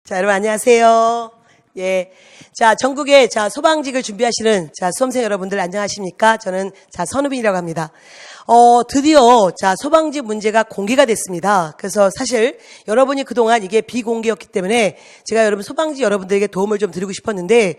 자, 여러분 안녕하세요. 예. 자, 전국에 소방직을 준비하시는 수험생 여러분들 안녕하십니까? 저는 선우빈이라고 합니다. 드디어 소방직 문제가 공개가 됐습니다. 그래서 사실 여러분이 그동안 이게 비공개였기 때문에 제가 여러분 소방직 여러분들에게 도움을 좀 드리고 싶었는데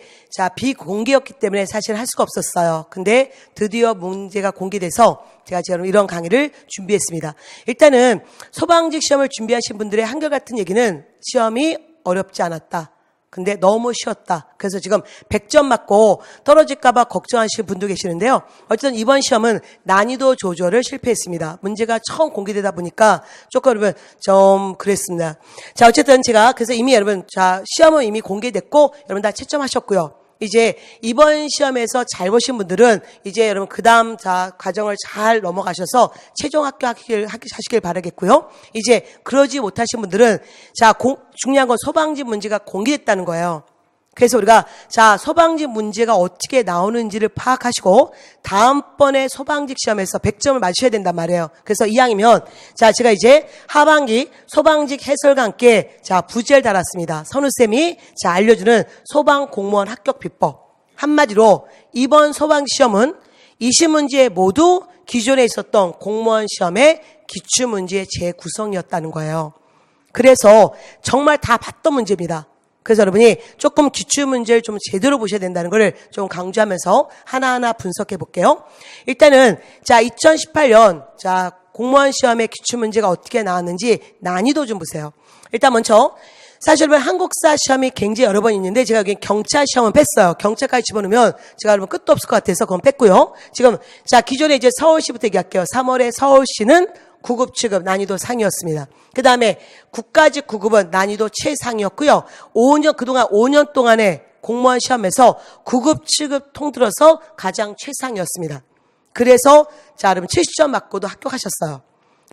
비공개였기 때문에 사실 할 수가 없었어요. 근데 드디어 문제가 공개돼서 제가 지금 이런 강의를 준비했습니다. 일단은 소방직 시험을 준비하신 분들의 한결같은 얘기는 시험이 어렵지 않았다. 근데 너무 쉬웠다. 그래서 지금 100점 맞고 떨어질까봐 걱정하시는 분도 계시는데요. 어쨌든 이번 시험은 난이도 조절을 실패했습니다. 문제가 처음 공개되다 보니까 조금 여러분 좀 그랬습니다. 자, 어쨌든 제가 그래서 이미 여러분 시험은 이미 공개됐고 여러분 다 채점하셨고요. 이제 이번 시험에서 잘 보신 분들은 이제 여러분 그 다음 과정을 잘 넘어가셔서 최종 합격하시길 바라겠고요. 이제 그러지 못하신 분들은 중요한 건 소방직 문제가 공개됐다는 거예요. 그래서 우리가 소방직 문제가 어떻게 나오는지를 파악하시고 다음번에 소방직 시험에서 100점을 맞으셔야 된단 말이에요. 그래서 이왕이면 제가 이제 하반기 소방직 해설과 함께 부제를 달았습니다. 선우쌤이 알려주는 소방공무원 합격 비법. 한마디로 이번 소방직 시험은 20문제 모두 기존에 있었던 공무원 시험의 기출문제의 재구성이었다는 거예요. 그래서 정말 다 봤던 문제입니다. 그래서 여러분이 조금 기출문제를 좀 제대로 보셔야 된다는 걸 좀 강조하면서 하나하나 분석해 볼게요. 일단은 2018년 공무원 시험의 기출문제가 어떻게 나왔는지 난이도 좀 보세요. 일단 먼저 사실 여러분 한국사 시험이 굉장히 여러 번 있는데 제가 여기 경찰 시험은 뺐어요. 경찰까지 집어넣으면 제가 여러분 끝도 없을 것 같아서 그건 뺐고요. 지금 기존에 이제 서울시부터 얘기할게요. 3월에 서울시는 9급 취급 난이도 상이었습니다. 그 다음에 국가직 9급은 난이도 최상이었고요. 그동안 5년 동안의 공무원 시험에서 9급 취급 통틀어서 가장 최상이었습니다. 그래서 여러분 70점 맞고도 합격하셨어요.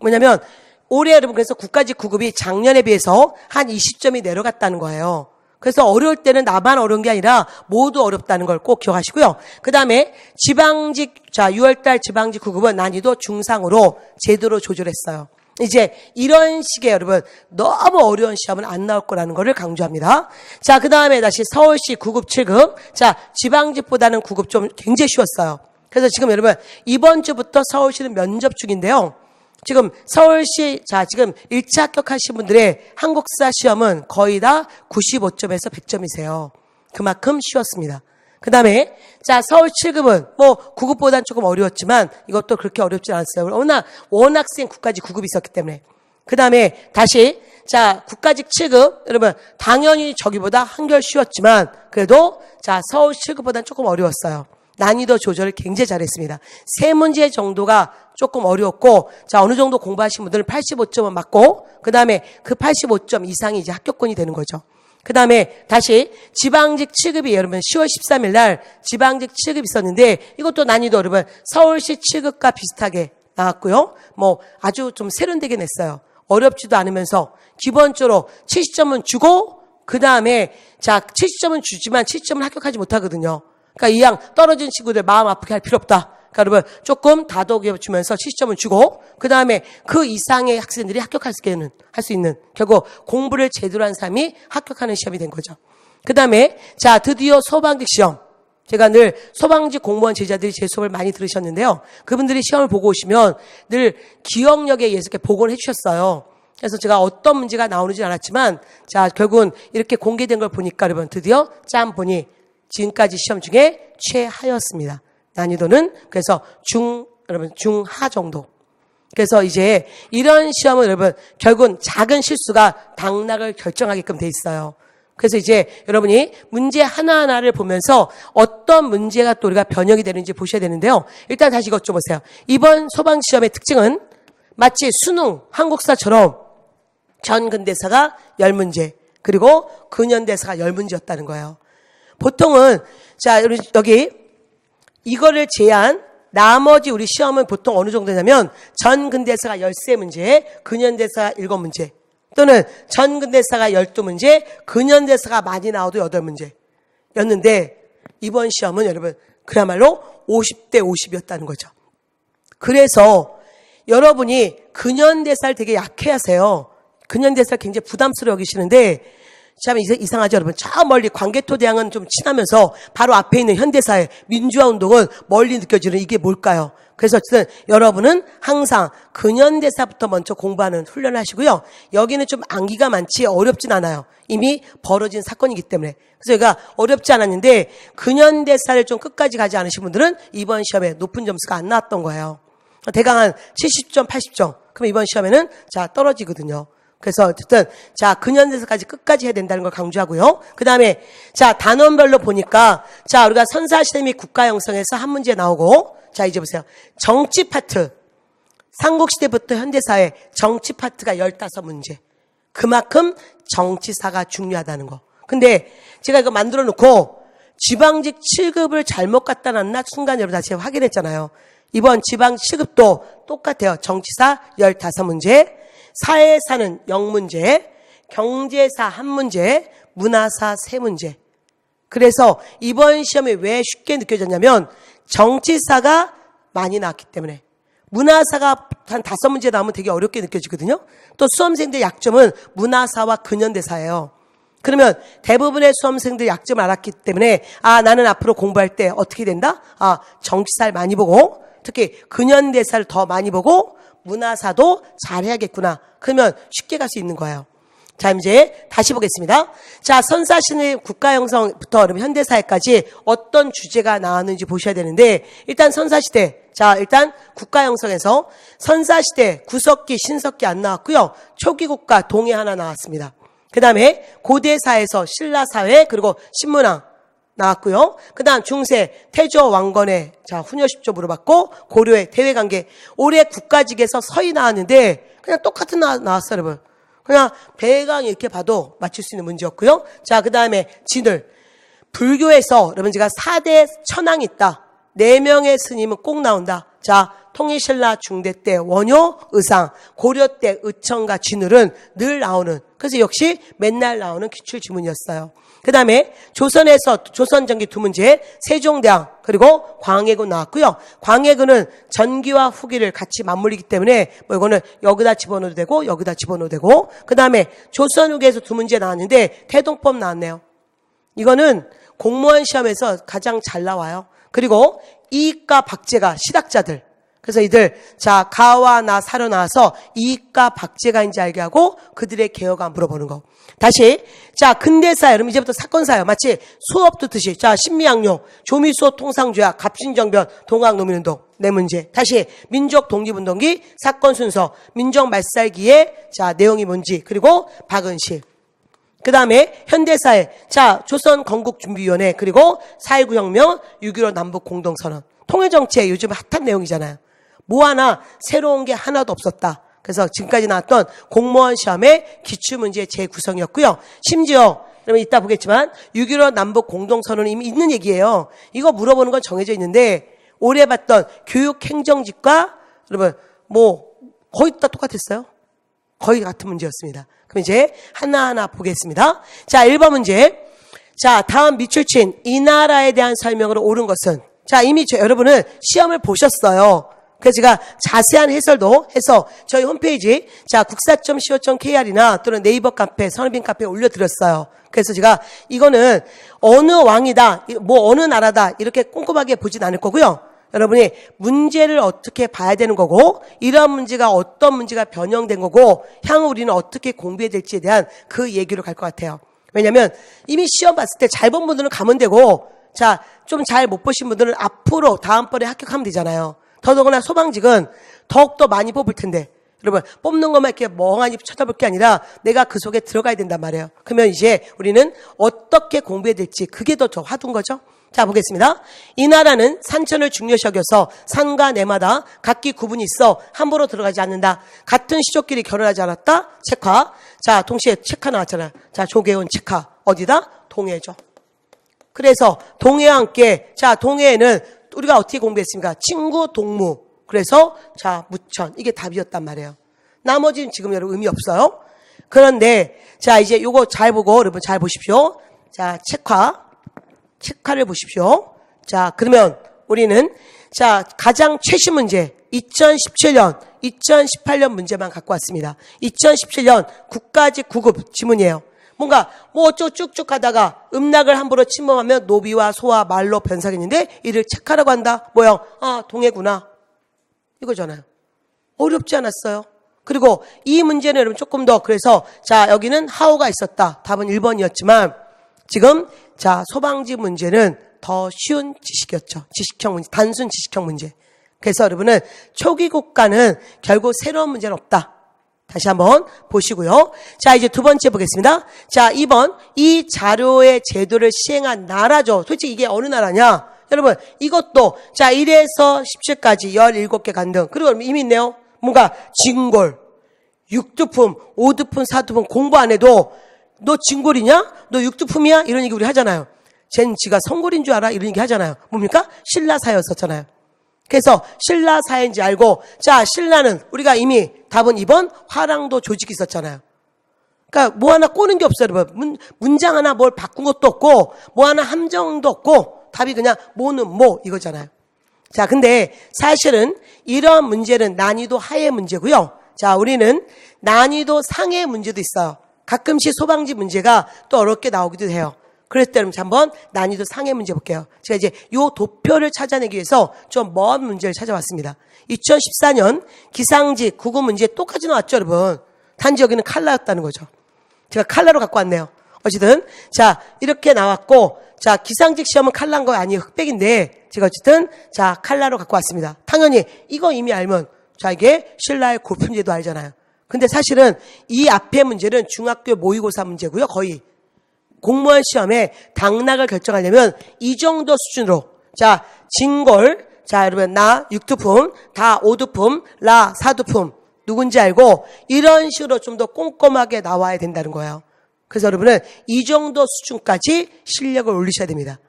뭐냐면 올해 여러분 그래서 국가직 9급이 작년에 비해서 한 20점이 내려갔다는 거예요. 그래서 어려울 때는 나만 어려운 게 아니라 모두 어렵다는 걸 꼭 기억하시고요. 그 다음에 지방직 6월달 지방직 9급은 난이도 중상으로 제대로 조절했어요. 이제 이런 식의 여러분 너무 어려운 시험은 안 나올 거라는 거를 강조합니다. 그 다음에 다시 서울시 9급 7급. 지방직보다는 9급 좀 굉장히 쉬웠어요. 그래서 지금 여러분 이번 주부터 서울시는 면접 중인데요. 지금 서울시 지금 1차 합격하신 분들의 한국사 시험은 거의 다 95점에서 100점이세요. 그만큼 쉬웠습니다. 그 다음에 서울 7급은 9급보다는 조금 어려웠지만 이것도 그렇게 어렵지 않았어요. 워낙 원학생 국가직 9급이 있었기 때문에. 그 다음에 다시 국가직 7급 여러분 당연히 저기보다 한결 쉬웠지만 그래도 서울 7급보다는 조금 어려웠어요. 난이도 조절을 굉장히 잘했습니다. 3문제 정도가 조금 어려웠고, 어느 정도 공부하신 분들은 85점은 맞고, 그 다음에 그 85점 이상이 이제 합격권이 되는 거죠. 그 다음에 다시 지방직 7급이 여러분 10월 13일 날 지방직 7급이 있었는데, 이것도 난이도 여러분 서울시 7급과 비슷하게 나왔고요. 아주 좀 세련되게 냈어요. 어렵지도 않으면서 기본적으로 70점은 주고, 그 다음에 70점은 주지만 70점은 합격하지 못하거든요. 그러니까 이왕 떨어진 친구들 마음 아프게 할 필요 없다. 그러니까 여러분 조금 다독여 주면서 70점을 주고 그 다음에 그 이상의 학생들이 합격할 수 있는 결국 공부를 제대로 한 사람이 합격하는 시험이 된 거죠. 그 다음에 드디어 소방직 시험. 제가 늘 소방직 공무원 제자들이 제 수업을 많이 들으셨는데요. 그분들이 시험을 보고 오시면 늘 기억력에 의해서 이렇게 복원을 해주셨어요. 그래서 제가 어떤 문제가 나오는지 알았지만 결국은 이렇게 공개된 걸 보니까 여러분 드디어 보니 지금까지 시험 중에 최하였습니다. 난이도는 그래서 여러분 중하 정도. 그래서 이제 이런 시험은 여러분 결국은 작은 실수가 당락을 결정하게끔 돼 있어요. 그래서 이제 여러분이 문제 하나하나를 보면서 어떤 문제가 또 우리가 변형이 되는지 보셔야 되는데요. 일단 다시 이것 좀 보세요. 이번 소방 시험의 특징은 마치 수능 한국사처럼 전 근대사가 10문제 그리고 근현대사가 10문제였다는 거예요. 보통은 여기 이거를 제한 나머지 우리 시험은 보통 어느 정도 되냐면 전 근대사가 13문제, 근현대사가 7문제 또는 전 근대사가 12문제, 근현대사가 많이 나와도 8문제였는데 이번 시험은 여러분 그야말로 50대 50이었다는 거죠. 그래서 여러분이 근현대사를 되게 약해하세요. 근현대사를 굉장히 부담스러워 여기시는데 참 이상하죠, 여러분. 저 멀리 광개토대왕은 좀 친하면서 바로 앞에 있는 현대사의 민주화 운동은 멀리 느껴지는 이게 뭘까요? 그래서 어쨌든 여러분은 항상 근현대사부터 먼저 공부하는 훈련을 하시고요. 여기는 좀 암기가 많지 어렵진 않아요. 이미 벌어진 사건이기 때문에. 그래서 여기가 어렵지 않았는데 근현대사를 좀 끝까지 가지 않으신 분들은 이번 시험에 높은 점수가 안 나왔던 거예요. 대강 한 70점, 80점. 그럼 이번 시험에는 자 떨어지거든요. 그래서 어쨌든 자 근현대사까지 끝까지 해야 된다는 걸 강조하고요. 그 다음에 자 단원별로 보니까 자 우리가 선사시대 및 국가형성에서 한 문제 나오고 자 이제 보세요. 정치 파트 삼국시대부터 현대사의 정치 파트가 15문제. 그만큼 정치사가 중요하다는 거. 근데 제가 이거 만들어 놓고 지방직 7급을 잘못 갖다 놨나 순간 여러분 다시 확인했잖아요. 이번 지방직 7급도 똑같아요. 정치사 15문제, 사회사는 0문제, 경제사 1문제, 문화사 3문제. 그래서 이번 시험에 왜 쉽게 느껴졌냐면 정치사가 많이 나왔기 때문에 문화사가 한 5문제 나오면 되게 어렵게 느껴지거든요. 또 수험생들의 약점은 문화사와 근현대사예요. 그러면 대부분의 수험생들 약점을 알았기 때문에 아 나는 앞으로 공부할 때 어떻게 된다? 아 정치사를 많이 보고 특히 근현대사를 더 많이 보고 문화사도 잘해야겠구나. 그러면 쉽게 갈 수 있는 거예요. 자 이제 다시 보겠습니다. 자 선사시대 국가형성부터 현대사회까지 어떤 주제가 나왔는지 보셔야 되는데 일단 선사시대 자 일단 국가형성에서 선사시대 구석기 신석기 안 나왔고요. 초기국가 동해 하나 나왔습니다. 그 다음에 고대사에서 신라사회 그리고 신문왕 나왔고요. 그 다음 중세 태조 왕건의 자 훈여십조 물어봤고 고려의 대외관계 올해 국가직에서 서희 나왔는데 그냥 똑같은 나왔어요 여러분. 그냥 배강 이렇게 봐도 맞출 수 있는 문제였고요. 자, 그 다음에 진을. 불교에서 여러분 제가 4대 천왕이 있다. 4명의 스님은 꼭 나온다. 자, 통일신라 중대 때 원효, 의상, 고려 때 의청과 진을은 늘 나오는. 그래서 역시 맨날 나오는 기출지문이었어요. 그 다음에 조선에서 조선전기 2문제, 세종대왕 그리고 광해군 나왔고요. 광해군은 전기와 후기를 같이 맞물리기 때문에 뭐 이거는 여기다 집어넣어도 되고 여기다 집어넣어도 되고 그 다음에 조선후기에서 2문제 나왔는데 태동법 나왔네요. 이거는 공무원 시험에서 가장 잘 나와요. 그리고 이익과 박제가 실학자들 그래서 이들 자 가와 나 사로 나와서 이익과 박제가인지 알게 하고 그들의 개요가 물어보는 거. 다시 자 근대사 여러분 이제부터 사건사예요. 마치 수업 듣듯이 자 신미양요 조미수호 통상조약 갑신정변 동학노민운동 4문제. 다시 민족 독립운동기 사건 순서 민족 말살기의 자 내용이 뭔지 그리고 박은실. 그 다음에 현대사회 자 조선 건국준비위원회 그리고 4.19 혁명 6.15 남북 공동선언 통일정치의 요즘 핫한 내용이잖아요. 뭐 하나 새로운 게 하나도 없었다. 그래서 지금까지 나왔던 공무원 시험의 기출문제 재구성이었고요. 심지어 여러분 이따 보겠지만 6.15 남북 공동선언이 이미 있는 얘기예요. 이거 물어보는 건 정해져 있는데 올해 봤던 교육행정직과 여러분 뭐 거의 다 똑같았어요. 거의 같은 문제였습니다. 그럼 이제 하나하나 보겠습니다. 자 1번 문제. 자 다음 밑줄친 이 나라에 대한 설명으로 옳은 것은 자 이미 여러분은 시험을 보셨어요. 그래서 제가 자세한 해설도 해서 저희 홈페이지 자 국사.co.kr이나 또는 네이버 카페 선우빈 카페에 올려드렸어요. 그래서 제가 이거는 어느 왕이다 뭐 어느 나라다 이렇게 꼼꼼하게 보진 않을 거고요. 여러분이 문제를 어떻게 봐야 되는 거고 이러한 문제가 어떤 문제가 변형된 거고 향후 우리는 어떻게 공부해야 될지에 대한 그 얘기로 갈 것 같아요. 왜냐하면 이미 시험 봤을 때 잘 본 분들은 가면 되고 자 좀 잘 못 보신 분들은 앞으로 다음번에 합격하면 되잖아요. 더더구나 소방직은 더욱더 많이 뽑을 텐데 여러분 뽑는 것만 이렇게 멍하니 쳐다볼 게 아니라 내가 그 속에 들어가야 된단 말이에요. 그러면 이제 우리는 어떻게 공부해야 될지 그게 더 화두인 거죠. 자 보겠습니다. 이 나라는 산천을 중요시 여겨서 산과 내마다 각기 구분이 있어 함부로 들어가지 않는다. 같은 시족끼리 결혼하지 않았다. 책화. 자 동시에 책화 나왔잖아요. 자 조계훈 책화 어디다? 동해죠. 그래서 동해와 함께 자 동해에는 우리가 어떻게 공부했습니까? 친구, 동무. 그래서 자 무천 이게 답이었단 말이에요. 나머지는 지금 여러분 의미 없어요. 그런데 자 이제 요거 잘 보고 여러분 잘 보십시오. 자 책화를 보십시오. 자 그러면 우리는 자 가장 최신 문제 2017년 2018년 문제만 갖고 왔습니다. 2017년 국가직 9급 지문이에요. 뭔가 뭐 어쩌고 쭉쭉 가다가 음락을 함부로 침범하면 노비와 소와 말로 변사겠는데 이를 체크하라고 한다. 뭐야? 아, 동해구나. 이거잖아요. 어렵지 않았어요. 그리고 이 문제는 여러분 조금 더 그래서 자 여기는 하우가 있었다. 답은 1번이었지만 지금 자 소방지 문제는 더 쉬운 지식이었죠. 지식형 문제, 단순 지식형 문제. 그래서 여러분은 초기 국가는 결국 새로운 문제는 없다. 다시 한번 보시고요. 자, 이제 두 번째 보겠습니다. 자, 2번. 이 자료의 제도를 시행한 나라죠. 도대체 이게 어느 나라냐? 여러분, 이것도 자, 1에서 17까지 17개 간등. 그리고 이미 있네요. 뭔가 진골, 육두품, 오두품, 사두품 공부 안 해도 너 진골이냐? 너 육두품이야? 이런 얘기 우리 하잖아요. 쟨 지가 성골인 줄 알아? 이런 얘기 하잖아요. 뭡니까? 신라사였었잖아요. 그래서 신라사인지 알고 자 신라는 우리가 이미 답은 2번 화랑도 조직이 있었잖아요. 그러니까 뭐 하나 꼬는 게 없어요. 여러분. 문장 하나 뭘 바꾼 것도 없고 뭐 하나 함정도 없고 답이 그냥 뭐는 뭐 이거잖아요. 자 근데 사실은 이런 문제는 난이도 하의 문제고요. 자 우리는 난이도 상의 문제도 있어요. 가끔씩 소방지 문제가 또 어렵게 나오기도 해요. 그랬을 때 한번 난이도 상의 문제 볼게요. 제가 이제 요 도표를 찾아내기 위해서 좀 먼 문제를 찾아왔습니다. 2014년 기상지 국어 문제 똑같이 나왔죠, 여러분. 단지 여기는 칼라였다는 거죠. 제가 칼라로 갖고 왔네요. 어쨌든 자 이렇게 나왔고 자 기상직 시험은 칼라인 거 아니에요. 흑백인데 제가 어쨌든 자 칼라로 갖고 왔습니다. 당연히 이거 이미 알면 자 이게 신라의 고품제도 알잖아요. 근데 사실은 이 앞에 문제는 중학교 모의고사 문제고요. 거의 공무원 시험에 당락을 결정하려면 이 정도 수준으로 자 진골 자 여러분 나 육두품 다 오두품 라 사두품 누군지 알고 이런 식으로 좀 더 꼼꼼하게 나와야 된다는 거예요. 그래서 여러분은 이 정도 수준까지 실력을 올리셔야 됩니다.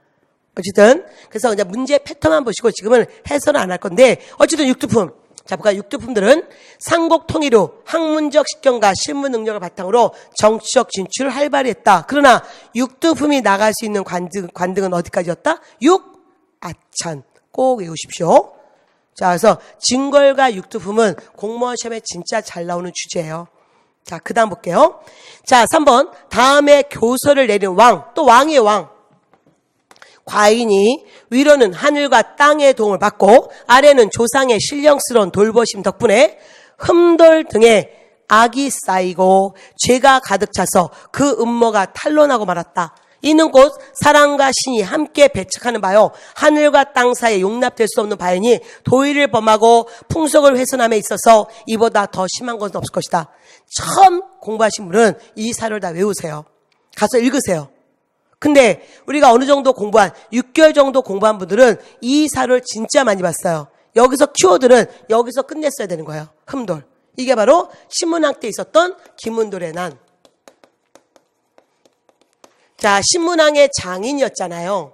어쨌든 그래서 이제 문제 패턴만 보시고 지금은 해설은 안 할 건데 어쨌든 육두품 자, 볼까요? 육두품들은 삼국 통일 후 학문적 식견과 실무 능력을 바탕으로 정치적 진출을 활발히 했다. 그러나 육두품이 나갈 수 있는 관등은 어디까지였다? 아천. 꼭 외우십시오. 자, 그래서 진골과 육두품은 공무원 시험에 진짜 잘 나오는 주제예요. 자, 그 다음 볼게요. 자, 3번. 다음에 교서를 내린 왕. 또 왕이에요, 왕. 과인이 위로는 하늘과 땅의 도움을 받고 아래는 조상의 신령스러운 돌보심 덕분에 흠돌 등에 악이 쌓이고 죄가 가득 차서 그 음모가 탄로나고 말았다. 이는 곧 사랑과 신이 함께 배척하는 바요 하늘과 땅 사이에 용납될 수 없는 바이니 도의를 범하고 풍속을 훼손함에 있어서 이보다 더 심한 것은 없을 것이다. 처음 공부하신 분은 이 사료를 다 외우세요. 가서 읽으세요. 근데 우리가 어느 정도 공부한 6개월 정도 공부한 분들은 이 사료를 진짜 많이 봤어요. 여기서 키워드는 여기서 끝냈어야 되는 거예요. 흠돌. 이게 바로 신문학 때 있었던 김은돌의 난. 자, 신문왕의 장인이었잖아요.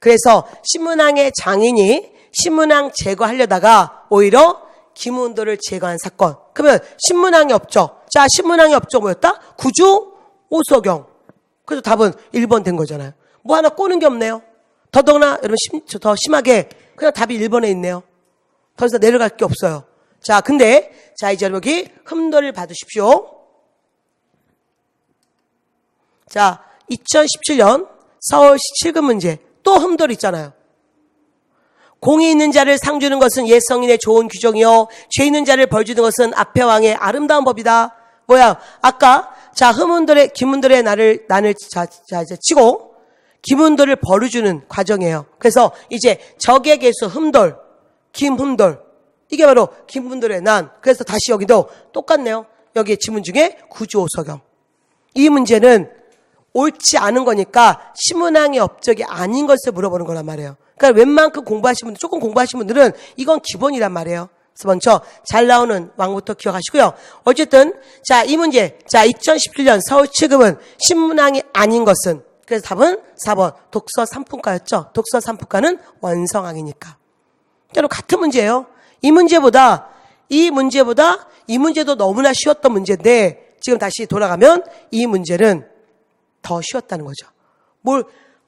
그래서 신문왕의 장인이 신문왕 제거하려다가 오히려 김은돌을 제거한 사건. 그러면 신문왕이 없죠. 자, 신문왕이 없죠. 뭐였다? 구주 오석영. 그래서 답은 1번 된 거잖아요. 뭐 하나 꼬는 게 없네요. 더더구나 여러분 더 심하게 그냥 답이 1번에 있네요. 더 이상 내려갈 게 없어요. 자, 근데 자 이제 여기 흠돌을 받으십시오. 자, 2017년 서울시 7급 문제 또 흠돌 있잖아요. 공이 있는 자를 상 주는 것은 옛 성인의 좋은 규정이요 죄 있는 자를 벌 주는 것은 앞의 왕의 아름다운 법이다. 뭐야? 아까 자 김은돌의 난을 이제 치고 김은돌을 벌어주는 과정이에요. 그래서 이제 적의 개수 흠돌, 김흠돌 이게 바로 김은돌의 난. 그래서 다시 여기도 똑같네요. 여기 지문 중에 구주오석영. 이 문제는 옳지 않은 거니까 신문왕의 업적이 아닌 것을 물어보는 거란 말이에요. 그러니까 웬만큼 공부하신 분들, 조금 공부하신 분들은 이건 기본이란 말이에요. 그래서 먼저 잘 나오는 왕부터 기억하시고요. 어쨌든 자, 이 문제. 자, 2017년 서울 7급은 신문왕이 아닌 것은 그래서 답은 4번 독서 3품과였죠. 독서 3품과는 원성왕이니까. 여러분 같은 문제예요. 이 문제도 너무나 쉬웠던 문제인데 지금 다시 돌아가면 이 문제는 더 쉬웠다는 거죠. 뭘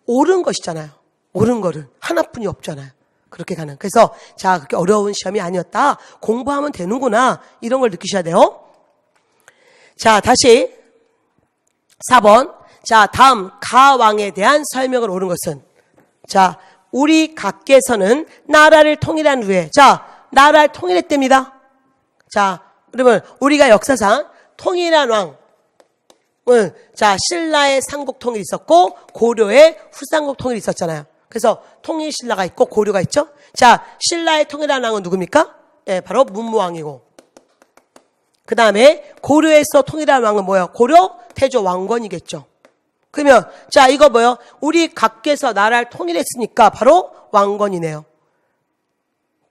옳은 것이잖아요. 옳은 거를 하나뿐이 없잖아요. 그렇게 가는. 그래서 자 그렇게 어려운 시험이 아니었다. 공부하면 되는구나. 이런 걸 느끼셔야 돼요. 자 다시 4번. 자, 다음 가왕에 대한 설명을 옳은 것은 자, 우리 각께서는 나라를 통일한 후에 자, 나라를 통일했답니다. 자, 그러면 우리가 역사상 통일한 왕 자, 신라의 삼국 통일이 있었고 고려의 후삼국 통일이 있었잖아요. 그래서 통일 신라가 있고 고려가 있죠. 자, 신라의 통일한 왕은 누굽니까? 예, 바로 문무왕이고. 그 다음에 고려에서 통일한 왕은 뭐예요? 고려 태조 왕건이겠죠. 그러면 자, 이거 뭐예요? 우리 각께서 나라를 통일했으니까 바로 왕건이네요.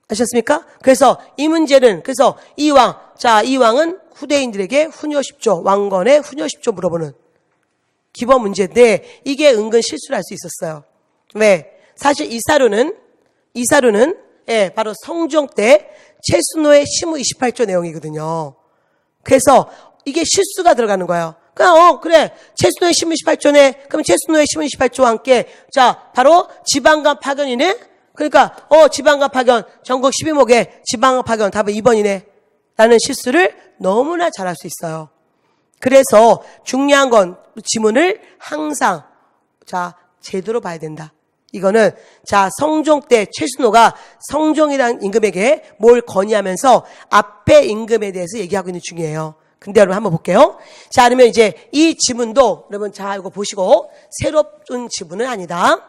아셨습니까? 그래서 이 문제는 그래서 이 왕, 자, 이 왕은 후대인들에게 훈요 10조, 왕건의 훈요 10조 물어보는 기본 문제인데 이게 은근 실수를 할 수 있었어요. 왜? 사실 이 사료는 예, 바로 성종 때 최순호의 시무 28조 내용이거든요. 그래서 이게 실수가 들어가는 거예요. 그래. 최순호의 시무 28조네. 그럼 최순호의 시무 28조와 함께 자, 바로 지방간 파견이네. 그러니까 지방간 파견 전국 12목에 지방간 파견 답은 2번이네. 라는 실수를 너무나 잘할 수 있어요. 그래서 중요한 건 지문을 항상 자, 제대로 봐야 된다. 이거는 자, 성종 때 최순호가 성종이라는 임금에게 뭘 건의하면서 앞에 임금에 대해서 얘기하고 있는 중이에요. 근데 여러분 한번 볼게요. 자, 그러면 이제 이 지문도 여러분 자, 이거 보시고 새롭은 지문은 아니다.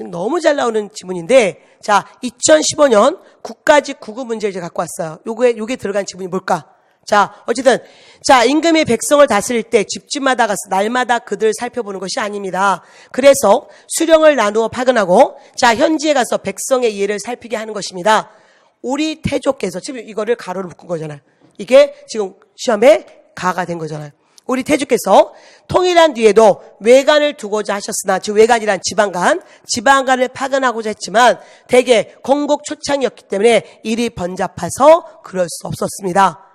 너무 잘 나오는 지문인데 자, 2015년 국가직 국어 문제를 제가 갖고 왔어요. 요게 들어간 지문이 뭘까? 자, 어쨌든 자, 임금이 백성을 다스릴 때 집집마다 가서 날마다 그들 살펴보는 것이 아닙니다. 그래서 수령을 나누어 파견하고 자, 현지에 가서 백성의 이해를 살피게 하는 것입니다. 우리 태조께서 지금 이거를 가로로 묶은 거잖아요. 이게 지금 시험에 가가 된 거잖아요. 우리 태조께서 통일한 뒤에도 외관을 두고자 하셨으나 즉 외관이란 지방간을 파견하고자 했지만 대개 건국 초창이었기 때문에 일이 번잡해서 그럴 수 없었습니다.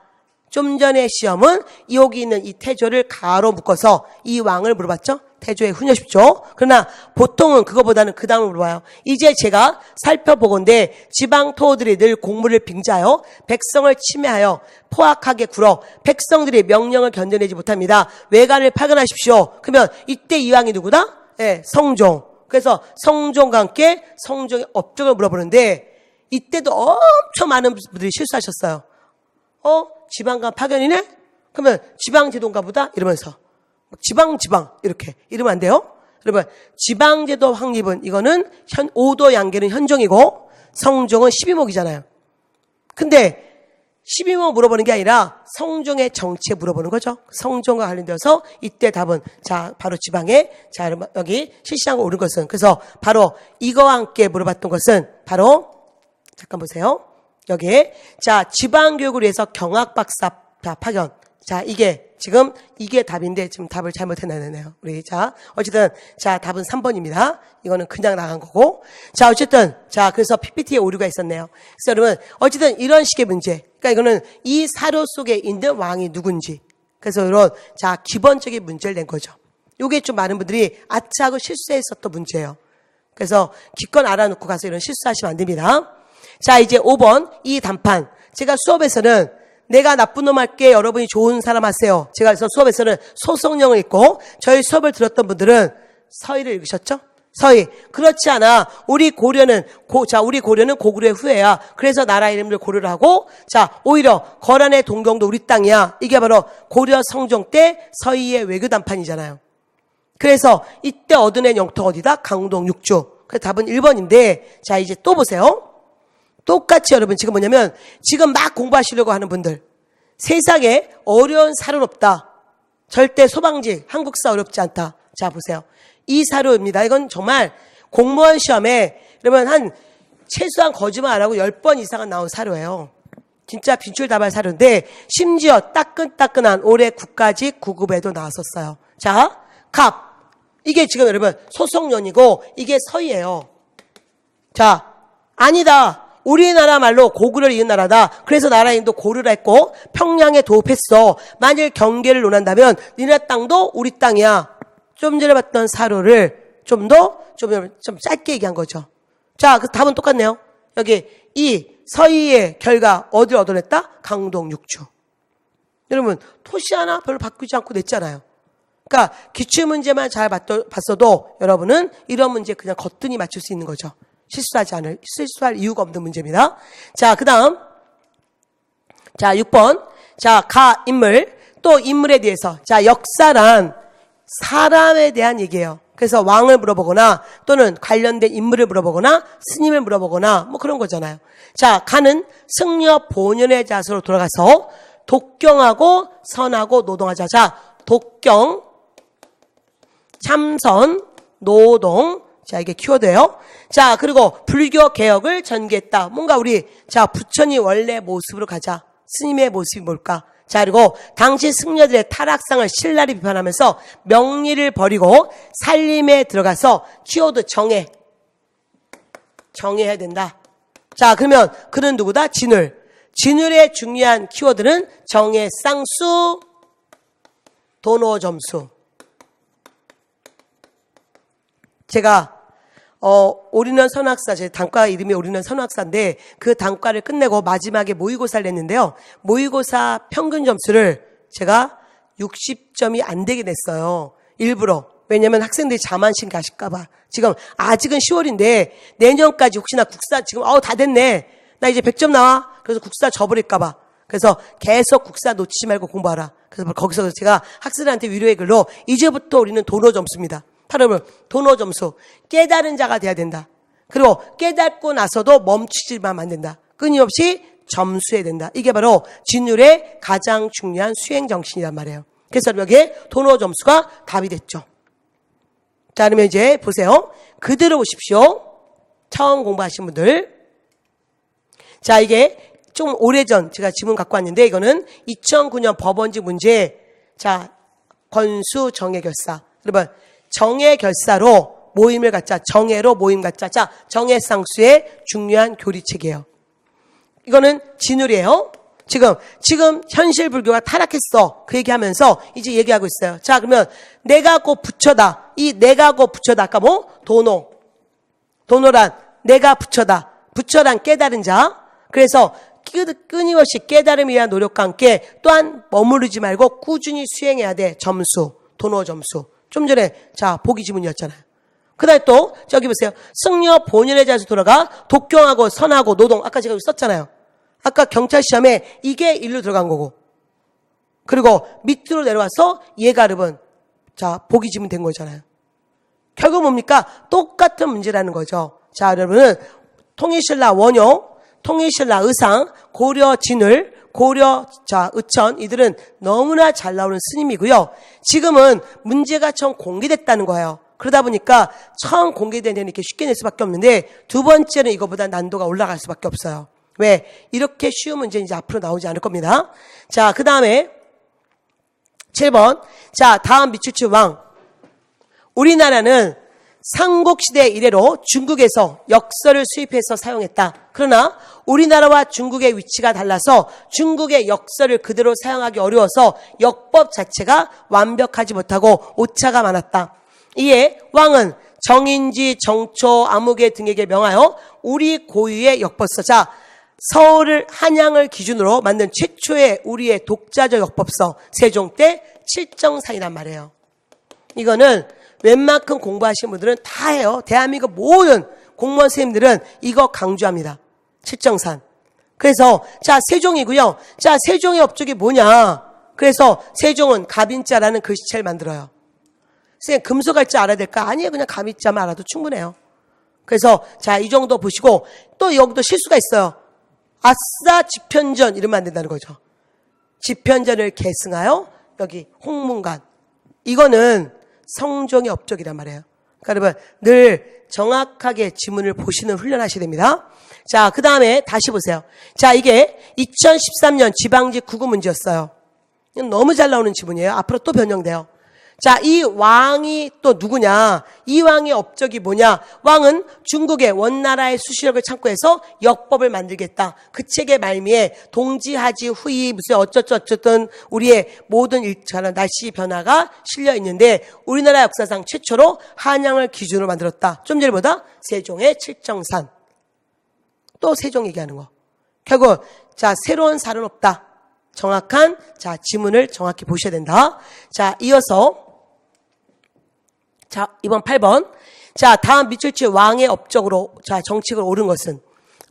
좀 전에 시험은 여기 있는 이 태조를 가로 묶어서 이 왕을 물어봤죠. 태조의 훈요 10조. 그러나 보통은 그거보다는 그 다음을 물어봐요. 이제 제가 살펴보건대 지방 토호들이 늘 공무를 빙자하여 백성을 침해하여 포악하게 굴어 백성들이 명령을 견뎌내지 못합니다. 외관을 파견하십시오. 그러면 이때 이 왕이 누구다? 네, 성종. 그래서 성종과 함께 성종의 업적을 물어보는데 이때도 엄청 많은 분들이 실수하셨어요. 지방간 파견이네? 그러면 지방제도인가 보다? 이러면서. 지방 이렇게 이러면 안 돼요. 여러분 지방제도 확립은 이거는 5도 양계는 현종이고 성종은 12목이잖아요. 근데 12목 물어보는 게 아니라 성종의 정치에 물어보는 거죠. 성종과 관련되어서 이때 답은 자, 바로 지방에 자, 여기 실시한 거 옳은 것은 그래서 바로 이거와 함께 물어봤던 것은 바로 잠깐 보세요. 여기에 자, 지방교육을 위해서 경학박사 파견. 자, 이게 지금 이게 답인데 지금 답을 잘못해놨네요. 우리 자, 어쨌든 자, 답은 3번입니다. 이거는 그냥 나간 거고. 자, 어쨌든 자, 그래서 PPT에 오류가 있었네요. 그래서 여러분 어쨌든 이런 식의 문제. 그러니까 이거는 이 사료 속에 있는 왕이 누군지. 그래서 이런 자, 기본적인 문제를 낸 거죠. 요게 좀 많은 분들이 아차하고 실수했었던 문제예요. 그래서 기껏 알아놓고 가서 이런 실수하시면 안 됩니다. 자, 이제 5번 이 단판. 제가 수업에서는 내가 나쁜 놈 할게 여러분이 좋은 사람 하세요. 제가 그래서 수업에서는 소속령을 읽고 저희 수업을 들었던 분들은 서희를 읽으셨죠? 서희. 그렇지 않아. 우리 고려는 고구려의 후예야. 그래서 나라 이름을 고려를 하고 자, 오히려 거란의 동경도 우리 땅이야. 이게 바로 고려 성종 때 서희의 외교 단판이잖아요. 그래서 이때 얻어낸 영토가 어디다? 강동 6주. 그래서 답은 1번인데 자, 이제 또 보세요. 똑같이 여러분 지금 뭐냐면 지금 막 공부하시려고 하는 분들 세상에 어려운 사료는 없다. 절대 소방직 한국사 어렵지 않다. 자, 보세요. 이 사료입니다. 이건 정말 공무원 시험에 그러면 한 최소한 거짓말 안 하고 10번 이상은 나온 사료예요. 진짜 빈출다발 사료인데 심지어 따끈따끈한 올해 국가직 9급에도 나왔었어요. 자, 갑. 이게 지금 여러분 소속년이고 이게 서희예요. 자, 아니다. 우리나라 말로 고구려를 이은 나라다. 그래서 나라 이름도 고려라 했고 평양에 도읍했어. 만일 경계를 논한다면 니네 땅도 우리 땅이야. 좀 전에 봤던 사료를 좀 짧게 얘기한 거죠. 자, 그 답은 똑같네요. 여기 이 서희의 결과 어디를 얻어냈다? 강동 6주. 여러분, 토시 하나 별로 바꾸지 않고 냈잖아요. 그러니까 기출문제만 잘 봤어도 여러분은 이런 문제 그냥 거뜬히 맞출 수 있는 거죠. 실수할 이유가 없는 문제입니다. 자, 그 다음. 자, 6번. 자, 인물. 또 인물에 대해서. 자, 역사란 사람에 대한 얘기예요. 그래서 왕을 물어보거나 또는 관련된 인물을 물어보거나 스님을 물어보거나 뭐 그런 거잖아요. 자, 가는 승려 본연의 자세로 돌아가서 독경하고 선하고 노동하자. 자, 독경, 참선, 노동. 자, 이게 키워드예요. 자, 그리고 불교 개혁을 전개했다. 뭔가 자, 부처님 원래 모습으로 가자. 스님의 모습이 뭘까? 자, 그리고 당시 승려들의 타락상을 신랄히 비판하면서 명리를 버리고 살림에 들어가서 키워드 정해야 된다. 자, 그러면 그는 누구다? 진울. 진울의 중요한 키워드는 정해, 쌍수, 도노, 점수. 제가 올인원 선학사, 제 단과 이름이 올인원 선학사인데 그 단과를 끝내고 마지막에 모의고사를 냈는데요. 모의고사 평균 점수를 제가 60점이 안 되게 냈어요. 일부러. 왜냐면 학생들이 자만심 가실까봐. 지금 아직은 10월인데 내년까지 혹시나 국사 지금 다 됐네. 나 이제 100점 나와. 그래서 국사 져버릴까봐. 그래서 계속 국사 놓치지 말고 공부하라. 그래서 거기서 제가 학생들한테 위로의 글로 이제부터 우리는 도노 점수입니다. 여러분, 도노 점수. 깨달은 자가 돼야 된다. 그리고 깨닫고 나서도 멈추지만 안 된다. 끊임없이 점수해야 된다. 이게 바로 진율의 가장 중요한 수행 정신이란 말이에요. 그래서 여기에 도노 점수가 답이 됐죠. 자, 그러면 이제 보세요. 그대로 보십시오. 처음 공부하신 분들. 자, 이게 좀 오래전 제가 지문 갖고 왔는데 이거는 2009년 법원직 문제. 자, 권수 정해결사. 여러분, 정해결사로 모임을 갖자. 정해로 모임 갖자. 자, 정해쌍수의 중요한 교리책이에요. 이거는 진울이에요. 지금 현실 불교가 타락했어. 그 얘기하면서 이제 얘기하고 있어요. 자, 그러면 내가 곧 부처다. 이 내가 곧 부처다. 아까 도노. 도노란 내가 부처다. 부처란 깨달은 자. 그래서 끊임없이 깨달음에 의한 노력과 함께 또한 머무르지 말고 꾸준히 수행해야 돼. 점수. 도노 점수. 좀 전에 보기 지문이었잖아요. 그 다음에 또 저기 보세요. 승려 본연의 자세로 돌아가 독경하고 선하고 노동. 아까 제가 여기 썼잖아요. 아까 경찰 시험에 이게 일로 들어간 거고. 그리고 밑으로 내려와서 예가르본. 자, 보기 지문 된 거잖아요. 결국 뭡니까? 똑같은 문제라는 거죠. 자, 여러분은 통일신라 원효, 통일신라 의상, 고려 진울, 고려 의천 이들은 너무나 잘 나오는 스님이고요. 지금은 문제가 처음 공개됐다는 거예요. 그러다 보니까 처음 공개된 데는 이렇게 쉽게 낼 수밖에 없는데 두 번째는 이거보다 난도가 올라갈 수밖에 없어요. 왜? 이렇게 쉬운 문제는 이제 앞으로 나오지 않을 겁니다. 자, 그 다음에 7번. 자, 다음 미추추 왕. 우리나라는 삼국시대 이래로 중국에서 역설을 수입해서 사용했다. 그러나 우리나라와 중국의 위치가 달라서 중국의 역설을 그대로 사용하기 어려워서 역법 자체가 완벽하지 못하고 오차가 많았다. 이에 왕은 정인지, 정초, 아무개 등에게 명하여 우리 고유의 역법서. 자, 서울을 한양을 기준으로 만든 최초의 우리의 독자적 역법서 세종 때 칠정산이란 말이에요. 이거는 웬만큼 공부하신 분들은 다 해요. 대한민국 모든 공무원 선생님들은 이거 강조합니다. 칠정산. 그래서 자, 세종이고요. 자, 세종의 업적이 뭐냐? 그래서 세종은 갑인자라는 글씨체를 만들어요. 선생님, 금속할 줄 알아야 될까? 아니에요. 그냥 갑인자만 알아도 충분해요. 그래서 자, 이 정도 보시고 또 여기도 실수가 있어요. 아싸 지편전 이러면 안 된다는 거죠. 지편전을 계승하여 여기 홍문관. 이거는 성종의 업적이란 말이에요. 그러니까 여러분 늘 정확하게 지문을 보시는 훈련하셔야 됩니다. 자, 그 다음에 다시 보세요. 자, 이게 2013년 지방직 국어 문제였어요. 너무 잘 나오는 지문이에요. 앞으로 또 변형돼요. 자, 이 왕이 또 누구냐? 이 왕의 업적이 뭐냐? 왕은 중국의 원나라의 수시력을 참고해서 역법을 만들겠다. 그 책의 말미에 동지하지 후이 무슨 어쩌든 우리의 모든 일처럼 날씨 변화가 실려 있는데 우리나라 역사상 최초로 한양을 기준으로 만들었다. 좀 전보다 세종의 칠정산. 또 세종 얘기하는 거. 결국 자, 새로운 살은 없다. 정확한 자 지문을 정확히 보셔야 된다. 자 이어서 자 이번 8번 자 다음 밑줄치 왕의 업적으로 자 정책을 옳은 것은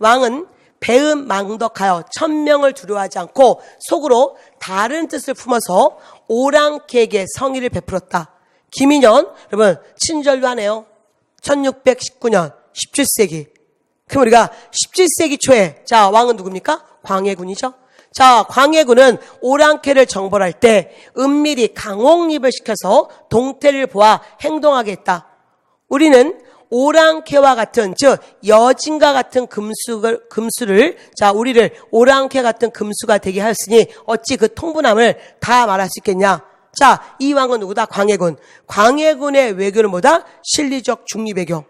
왕은 배은 망덕하여 천명을 두려워하지 않고 속으로 다른 뜻을 품어서 오랑캐에게 성의를 베풀었다. 김인현 여러분 친절도 하네요. 1619년 17세기. 그럼 우리가 17세기 초에 자 왕은 누굽니까? 광해군이죠. 자 광해군은 오랑캐를 정벌할 때 은밀히 강옥립을 시켜서 동태를 보아 행동하게 했다. 우리는 오랑캐와 같은 즉 여진과 같은 금수를 자 우리를 오랑캐 같은 금수가 되게 하였으니 어찌 그 통분함을 다 말할 수 있겠냐. 자 이 왕은 누구다? 광해군. 광해군의 외교는 뭐다? 실리적 중립외교.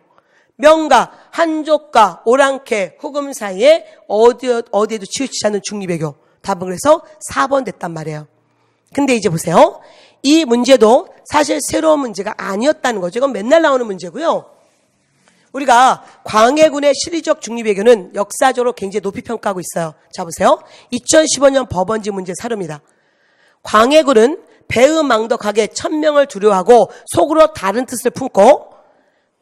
명가 한족과 오랑캐 후금 사이에 어디에도 치우치지 않는 중립외교. 답은 그래서 4번 됐단 말이에요. 근데 이제 보세요. 이 문제도 사실 새로운 문제가 아니었다는 거죠. 이건 맨날 나오는 문제고요. 우리가 광해군의 실리적 중립외교는 역사적으로 굉장히 높이 평가하고 있어요. 자 보세요. 2015년 법원지 문제 사료입니다. 광해군은 배은망덕하게 천명을 두려워하고 속으로 다른 뜻을 품고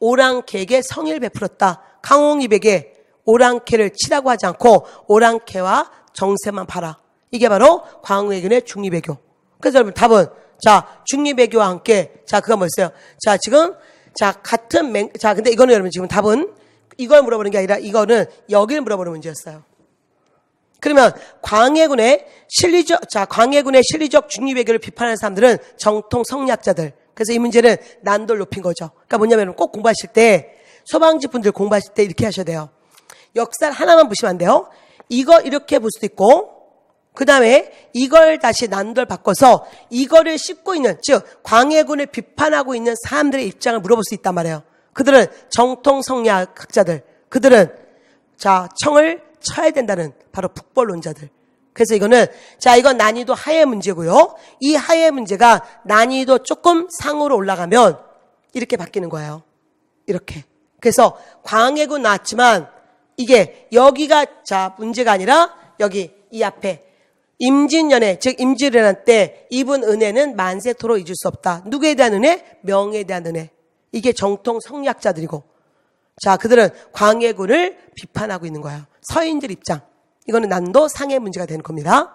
오랑캐에게 성의를 베풀었다. 강홍립에게 오랑캐를 치라고 하지 않고 오랑캐와 정세만 봐라. 이게 바로 광해군의 중립외교. 그래서 여러분 답은 자 중립외교와 함께 자 그가 뭐였어요? 자 지금 자 자 근데 이거는 여러분 지금 답은 이걸 물어보는 게 아니라 이거는 여기를 물어보는 문제였어요. 그러면 광해군의 실리적 중립외교를 비판하는 사람들은 정통 성리학자들. 그래서 이 문제는 난도를 높인 거죠. 그러니까 뭐냐면 꼭 공부하실 때 소방지 분들 공부하실 때 이렇게 하셔야 돼요. 역사를 하나만 보시면 안 돼요. 이거 이렇게 볼 수도 있고 그 다음에 이걸 다시 난도를 바꿔서 이거를 씹고 있는 즉 광해군을 비판하고 있는 사람들의 입장을 물어볼 수 있단 말이에요. 그들은 정통 성리학자들. 그들은 자 청을 쳐야 된다는 바로 북벌론자들. 그래서 이거는 자 이건 난이도 하의 문제고요. 이 하의 문제가 난이도 조금 상으로 올라가면 이렇게 바뀌는 거예요. 이렇게. 그래서 광해군 나왔지만 이게 여기가 자 문제가 아니라 여기 이 앞에 임진연애 즉 임진왜란 때 입은 은혜는 만세토록 잊을 수 없다. 누구에 대한 은혜? 명에 대한 은혜. 이게 정통 성리학자들이고 자 그들은 광해군을 비판하고 있는 거예요. 서인들 입장. 이거는 난도 상의 문제가 되는 겁니다.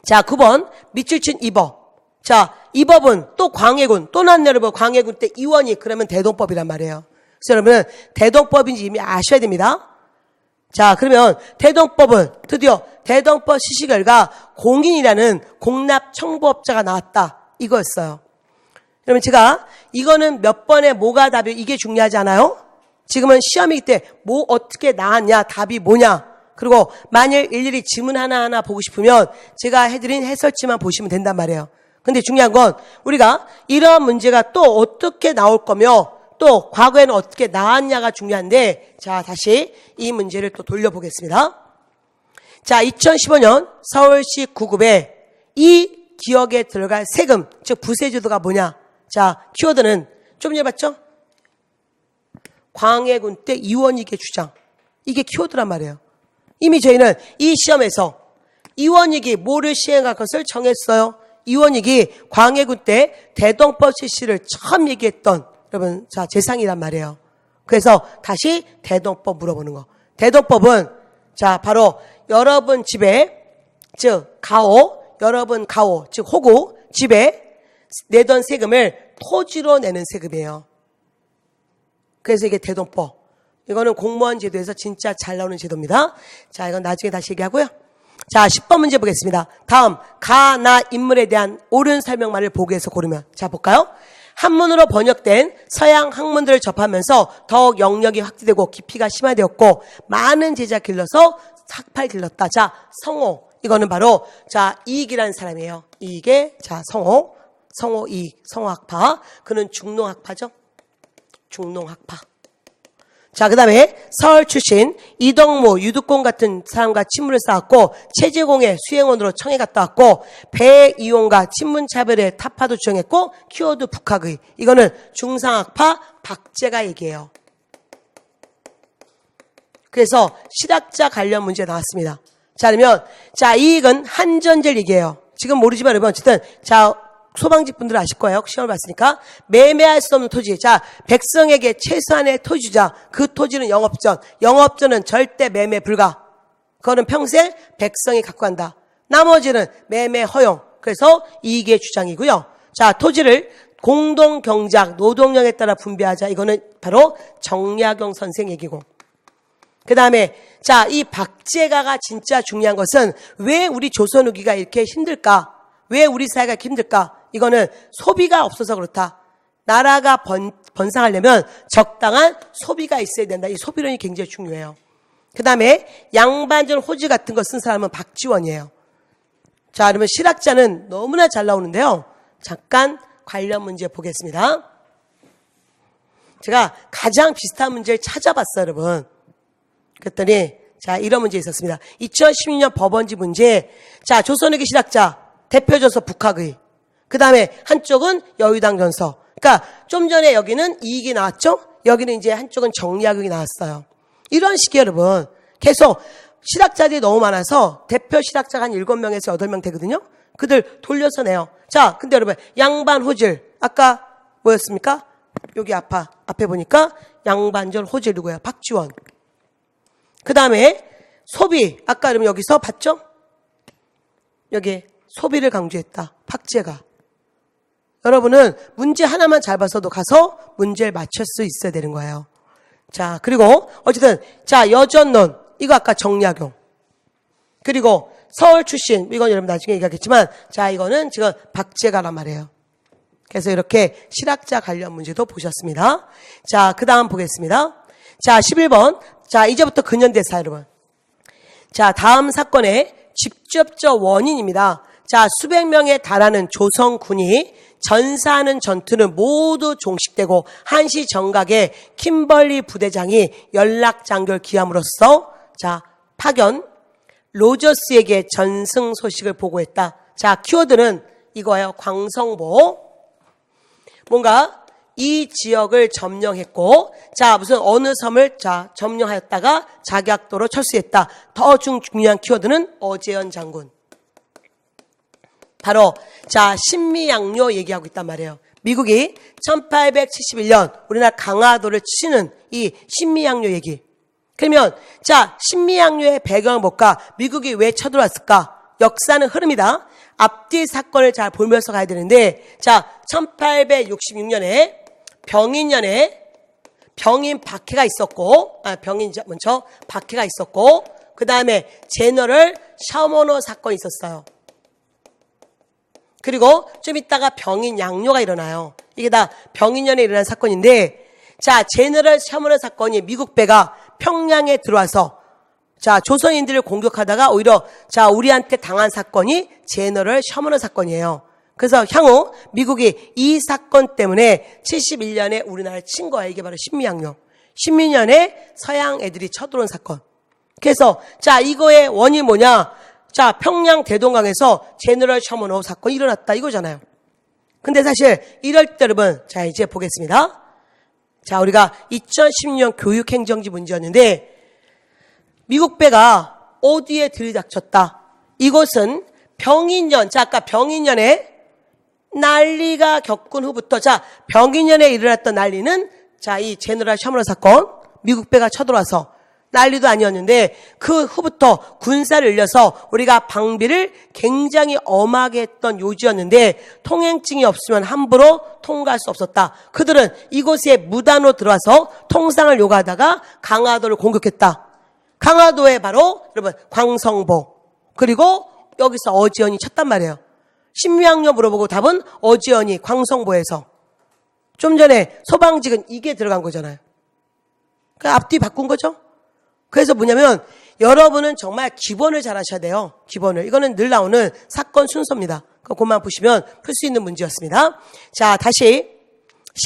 자 9번 밑줄 친 이법. 자 이법은 또 광해군 또 난 여러분 광해군 때 이원이 그러면 대동법이란 말이에요. 그래서 여러분은 대동법인지 이미 아셔야 됩니다. 자 그러면 대동법은 드디어 대동법 실시 결과 공인이라는 공납 청부업자가 나왔다. 이거였어요. 여러분 제가 이거는 몇 번에 뭐가 답이 이게 중요하지 않아요? 지금은 시험이기 때 뭐 어떻게 나왔냐 답이 뭐냐 그리고 만일 일일이 지문 하나하나 보고 싶으면 제가 해드린 해설지만 보시면 된단 말이에요. 근데 중요한 건 우리가 이러한 문제가 또 어떻게 나올 거며 또 과거에는 어떻게 나왔냐가 중요한데 자 다시 이 문제를 또 돌려보겠습니다. 자 2015년 서울시 구급에 이 기억에 들어갈 세금 즉 부세제도가 뭐냐. 자 키워드는 좀 전에 봤죠? 광해군 때 이원익의 주장. 이게 키워드란 말이에요. 이미 저희는 이 시험에서 이원익이 뭐를 시행할 것을 정했어요. 이원익이 광해군 때 대동법 실시를 처음 얘기했던 여러분 자 재상이란 말이에요. 그래서 다시 대동법 물어보는 거. 대동법은 자 바로 여러분 집에 즉 여러분 가오 즉 호구 집에 내던 세금을 토지로 내는 세금이에요. 그래서 이게 대동법. 이거는 공무원 제도에서 진짜 잘 나오는 제도입니다. 자, 이건 나중에 다시 얘기하고요. 자, 10번 문제 보겠습니다. 다음, 나 인물에 대한 옳은 설명만을 보기에서 고르면. 자, 볼까요? 한문으로 번역된 서양 학문들을 접하면서 더욱 영역이 확대되고 깊이가 심화되었고 많은 제자 길러서 학파를 길렀다. 자, 성호. 이거는 바로 자, 이익이라는 사람이에요. 이익의 자, 성호 이익, 성호학파. 그는 중농학파죠. 중농학파. 자, 그 다음에 서울 출신 이덕모, 유득공 같은 사람과 친문을 쌓았고 체제공의 수행원으로 청해 갔다 왔고 배이용과 친문차별의 타파도 주장했고 키워드 북학의. 이거는 중상학파 박제가 얘기해요. 그래서 실학자 관련 문제 나왔습니다. 자, 그러면, 자, 이익은 한전제를 얘기해요. 지금 모르지만 여러분, 어쨌든, 자, 소방직 분들 아실 거예요. 시험을 봤으니까. 매매할 수 없는 토지. 자, 백성에게 최소한의 토지 주자. 그 토지는 영업전. 영업전은 절대 매매 불가. 그거는 평생 백성이 갖고 간다. 나머지는 매매 허용. 그래서 이익의 주장이고요. 자, 토지를 공동 경작, 노동력에 따라 분배하자. 이거는 바로 정약용 선생 얘기고. 그 다음에 자, 이 박제가가 진짜 중요한 것은 왜 우리 조선 후기가 이렇게 힘들까? 왜 우리 사회가 이렇게 힘들까? 이거는 소비가 없어서 그렇다. 나라가 번성하려면 적당한 소비가 있어야 된다. 이 소비론이 굉장히 중요해요. 그 다음에 양반전 호지 같은 거 쓴 사람은 박지원이에요. 자, 그러면 실학자는 너무나 잘 나오는데요. 잠깐 관련 문제 보겠습니다. 제가 가장 비슷한 문제를 찾아봤어요, 여러분. 그랬더니 자, 이런 문제 있었습니다. 2016년 법원지 문제. 자, 조선의기 실학자 대표져서 북학의. 그 다음에 한쪽은 여의당 전서. 그러니까 좀 전에 여기는 이익이 나왔죠? 여기는 이제 한쪽은 정약용이 나왔어요. 이런 식이에요, 여러분. 계속 실학자들이 너무 많아서 대표 실학자가 한 7명에서 8명 되거든요. 그들 돌려서 내요. 자, 근데 여러분 양반 호질. 아까 뭐였습니까? 여기 앞에 보니까 양반전 호질 누구예요? 박지원. 그 다음에 소비. 아까 여러분 여기서 봤죠? 여기 소비를 강조했다. 박제가. 여러분은 문제 하나만 잘 봐서도 가서 문제를 맞출 수 있어야 되는 거예요. 자, 그리고 어쨌든 자, 여전론. 이거 아까 정약용. 그리고 서울 출신. 이건 여러분 나중에 얘기하겠지만 자, 이거는 지금 박제가란 말이에요. 그래서 이렇게 실학자 관련 문제도 보셨습니다. 자, 그 다음 보겠습니다. 자, 11번. 자, 이제부터 근현대사 여러분. 자, 다음 사건의 직접적 원인입니다. 자, 수백 명에 달하는 조선군이 전사하는 전투는 모두 종식되고 한시 정각에 킴벌리 부대장이 연락장교를 기함으로써 자, 파견 로저스에게 전승 소식을 보고했다. 자, 키워드는 이거예요. 광성보. 뭔가 이 지역을 점령했고, 자, 무슨 어느 섬을 자, 점령하였다가 작약도로 철수했다. 더 중요한 키워드는 어재현 장군. 바로, 자, 신미양요 얘기하고 있단 말이에요. 미국이 1871년 우리나라 강화도를 치는 이 신미양요 얘기. 그러면, 자, 신미양요의 배경을 볼까? 미국이 왜 쳐들어왔을까? 역사는 흐름이다. 앞뒤 사건을 잘 보면서 가야 되는데, 자, 1866년에 병인년에 병인 박해가 있었고, 병인 먼저 박해가 있었고, 그 다음에 제너럴 셔머너 사건이 있었어요. 그리고 좀 있다가 병인 양요가 일어나요. 이게 다 병인년에 일어난 사건인데, 자, 제너럴 셔머너 사건이 미국 배가 평양에 들어와서 자, 조선인들을 공격하다가 오히려 자, 우리한테 당한 사건이 제너럴 셔머너 사건이에요. 그래서 향후 미국이 이 사건 때문에 71년에 우리나라를 친 거예요. 이게 바로 신미양요. 신미년에 서양 애들이 쳐들어온 사건. 그래서 자, 이거의 원인이 뭐냐? 자, 평양 대동강에서 제너럴 셔머너 사건이 일어났다 이거잖아요. 근데 사실 이럴 때 여러분, 자, 이제 보겠습니다. 자, 우리가 2016년 교육행정지 문제였는데 미국 배가 어디에 들이닥쳤다? 이곳은 병인년, 자, 아까 병인년에 난리가 겪은 후부터, 자, 병인년에 일어났던 난리는, 자, 이 제너럴 셔머너 사건, 미국 배가 쳐들어와서 난리도 아니었는데, 그 후부터 군사를 늘려서 우리가 방비를 굉장히 엄하게 했던 요지였는데, 통행증이 없으면 함부로 통과할 수 없었다. 그들은 이곳에 무단으로 들어와서 통상을 요구하다가 강화도를 공격했다. 강화도에 바로 여러분 광성보 그리고 여기서 어지연이 쳤단 말이에요. 신미양요 물어보고 답은 어지연이 광성보에서. 좀 전에 소방직은 이게 들어간 거잖아요. 그러니까 앞뒤 바꾼 거죠. 그래서 뭐냐면 여러분은 정말 기본을 잘 하셔야 돼요. 기본을. 이거는 늘 나오는 사건 순서입니다. 그것만 보시면 풀 수 있는 문제였습니다. 자, 다시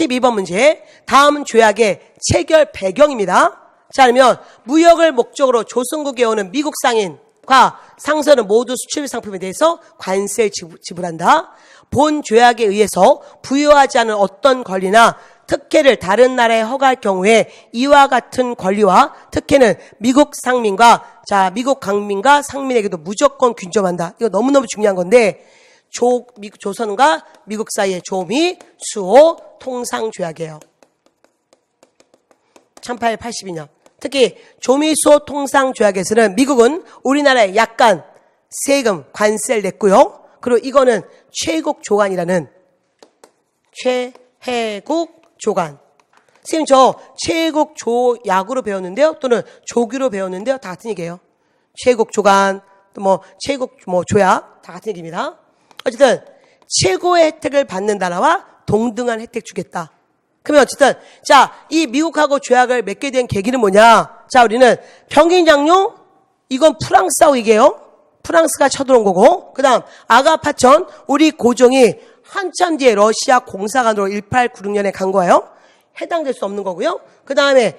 12번 문제. 다음 조약의 체결 배경입니다. 자, 그러면 무역을 목적으로 조선국에 오는 미국 상인과 상선은 모두 수출 상품에 대해서 관세를 지불한다. 본 조약에 의해서 부여하지 않은 어떤 권리나 특혜를 다른 나라에 허가할 경우에 이와 같은 권리와 특혜는 미국 상민과 미국 강민과 상민에게도 무조건 균점한다. 이거 너무너무 중요한 건데 조선과 미국 사이의 조미 수호 통상조약이에요. 1882년. 특히 조미수호 통상조약에서는 미국은 우리나라에 약간 세금, 관세를 냈고요. 그리고 이거는 최국 조간이라는 최혜국 조간. 선생님 저 최국 조약으로 배웠는데요. 또는 조규로 배웠는데요. 다 같은 얘기예요. 최국 조간, 또 최국 조약 다 같은 얘기입니다. 어쨌든 최고의 혜택을 받는 나라와 동등한 혜택 주겠다. 그러면 어쨌든 이 미국하고 조약을 맺게 된 계기는 뭐냐? 우리는 평인장룡 이건 프랑스하고 얘기해요. 프랑스가 쳐들어온 거고 그다음 아가파천 우리 고종이 한참 뒤에 러시아 공사관으로 1896년에 간 거예요. 해당될 수 없는 거고요. 그다음에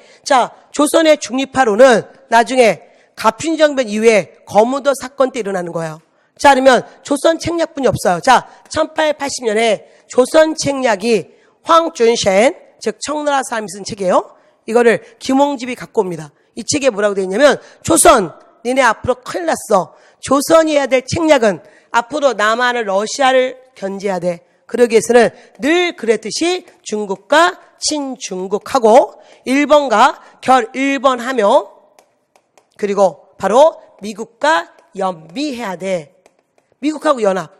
조선의 중립화로는 나중에 갑신정변 이후에 거무도 사건 때 일어나는 거예요. 그러면 조선 책략뿐이 없어요. 1880년에 조선 책략이 황준센, 즉 청나라 사람이 쓴 책이에요. 이거를 김홍집이 갖고 옵니다. 이 책에 뭐라고 되어 있냐면 조선, 니네 앞으로 큰일 났어. 조선이 해야 될 책략은 앞으로 남한을 러시아를 견제해야 돼. 그러기 위해서는 늘 그랬듯이 중국과 친중국하고 일본과 결일본하며 그리고 바로 미국과 연미해야 돼. 미국하고 연합.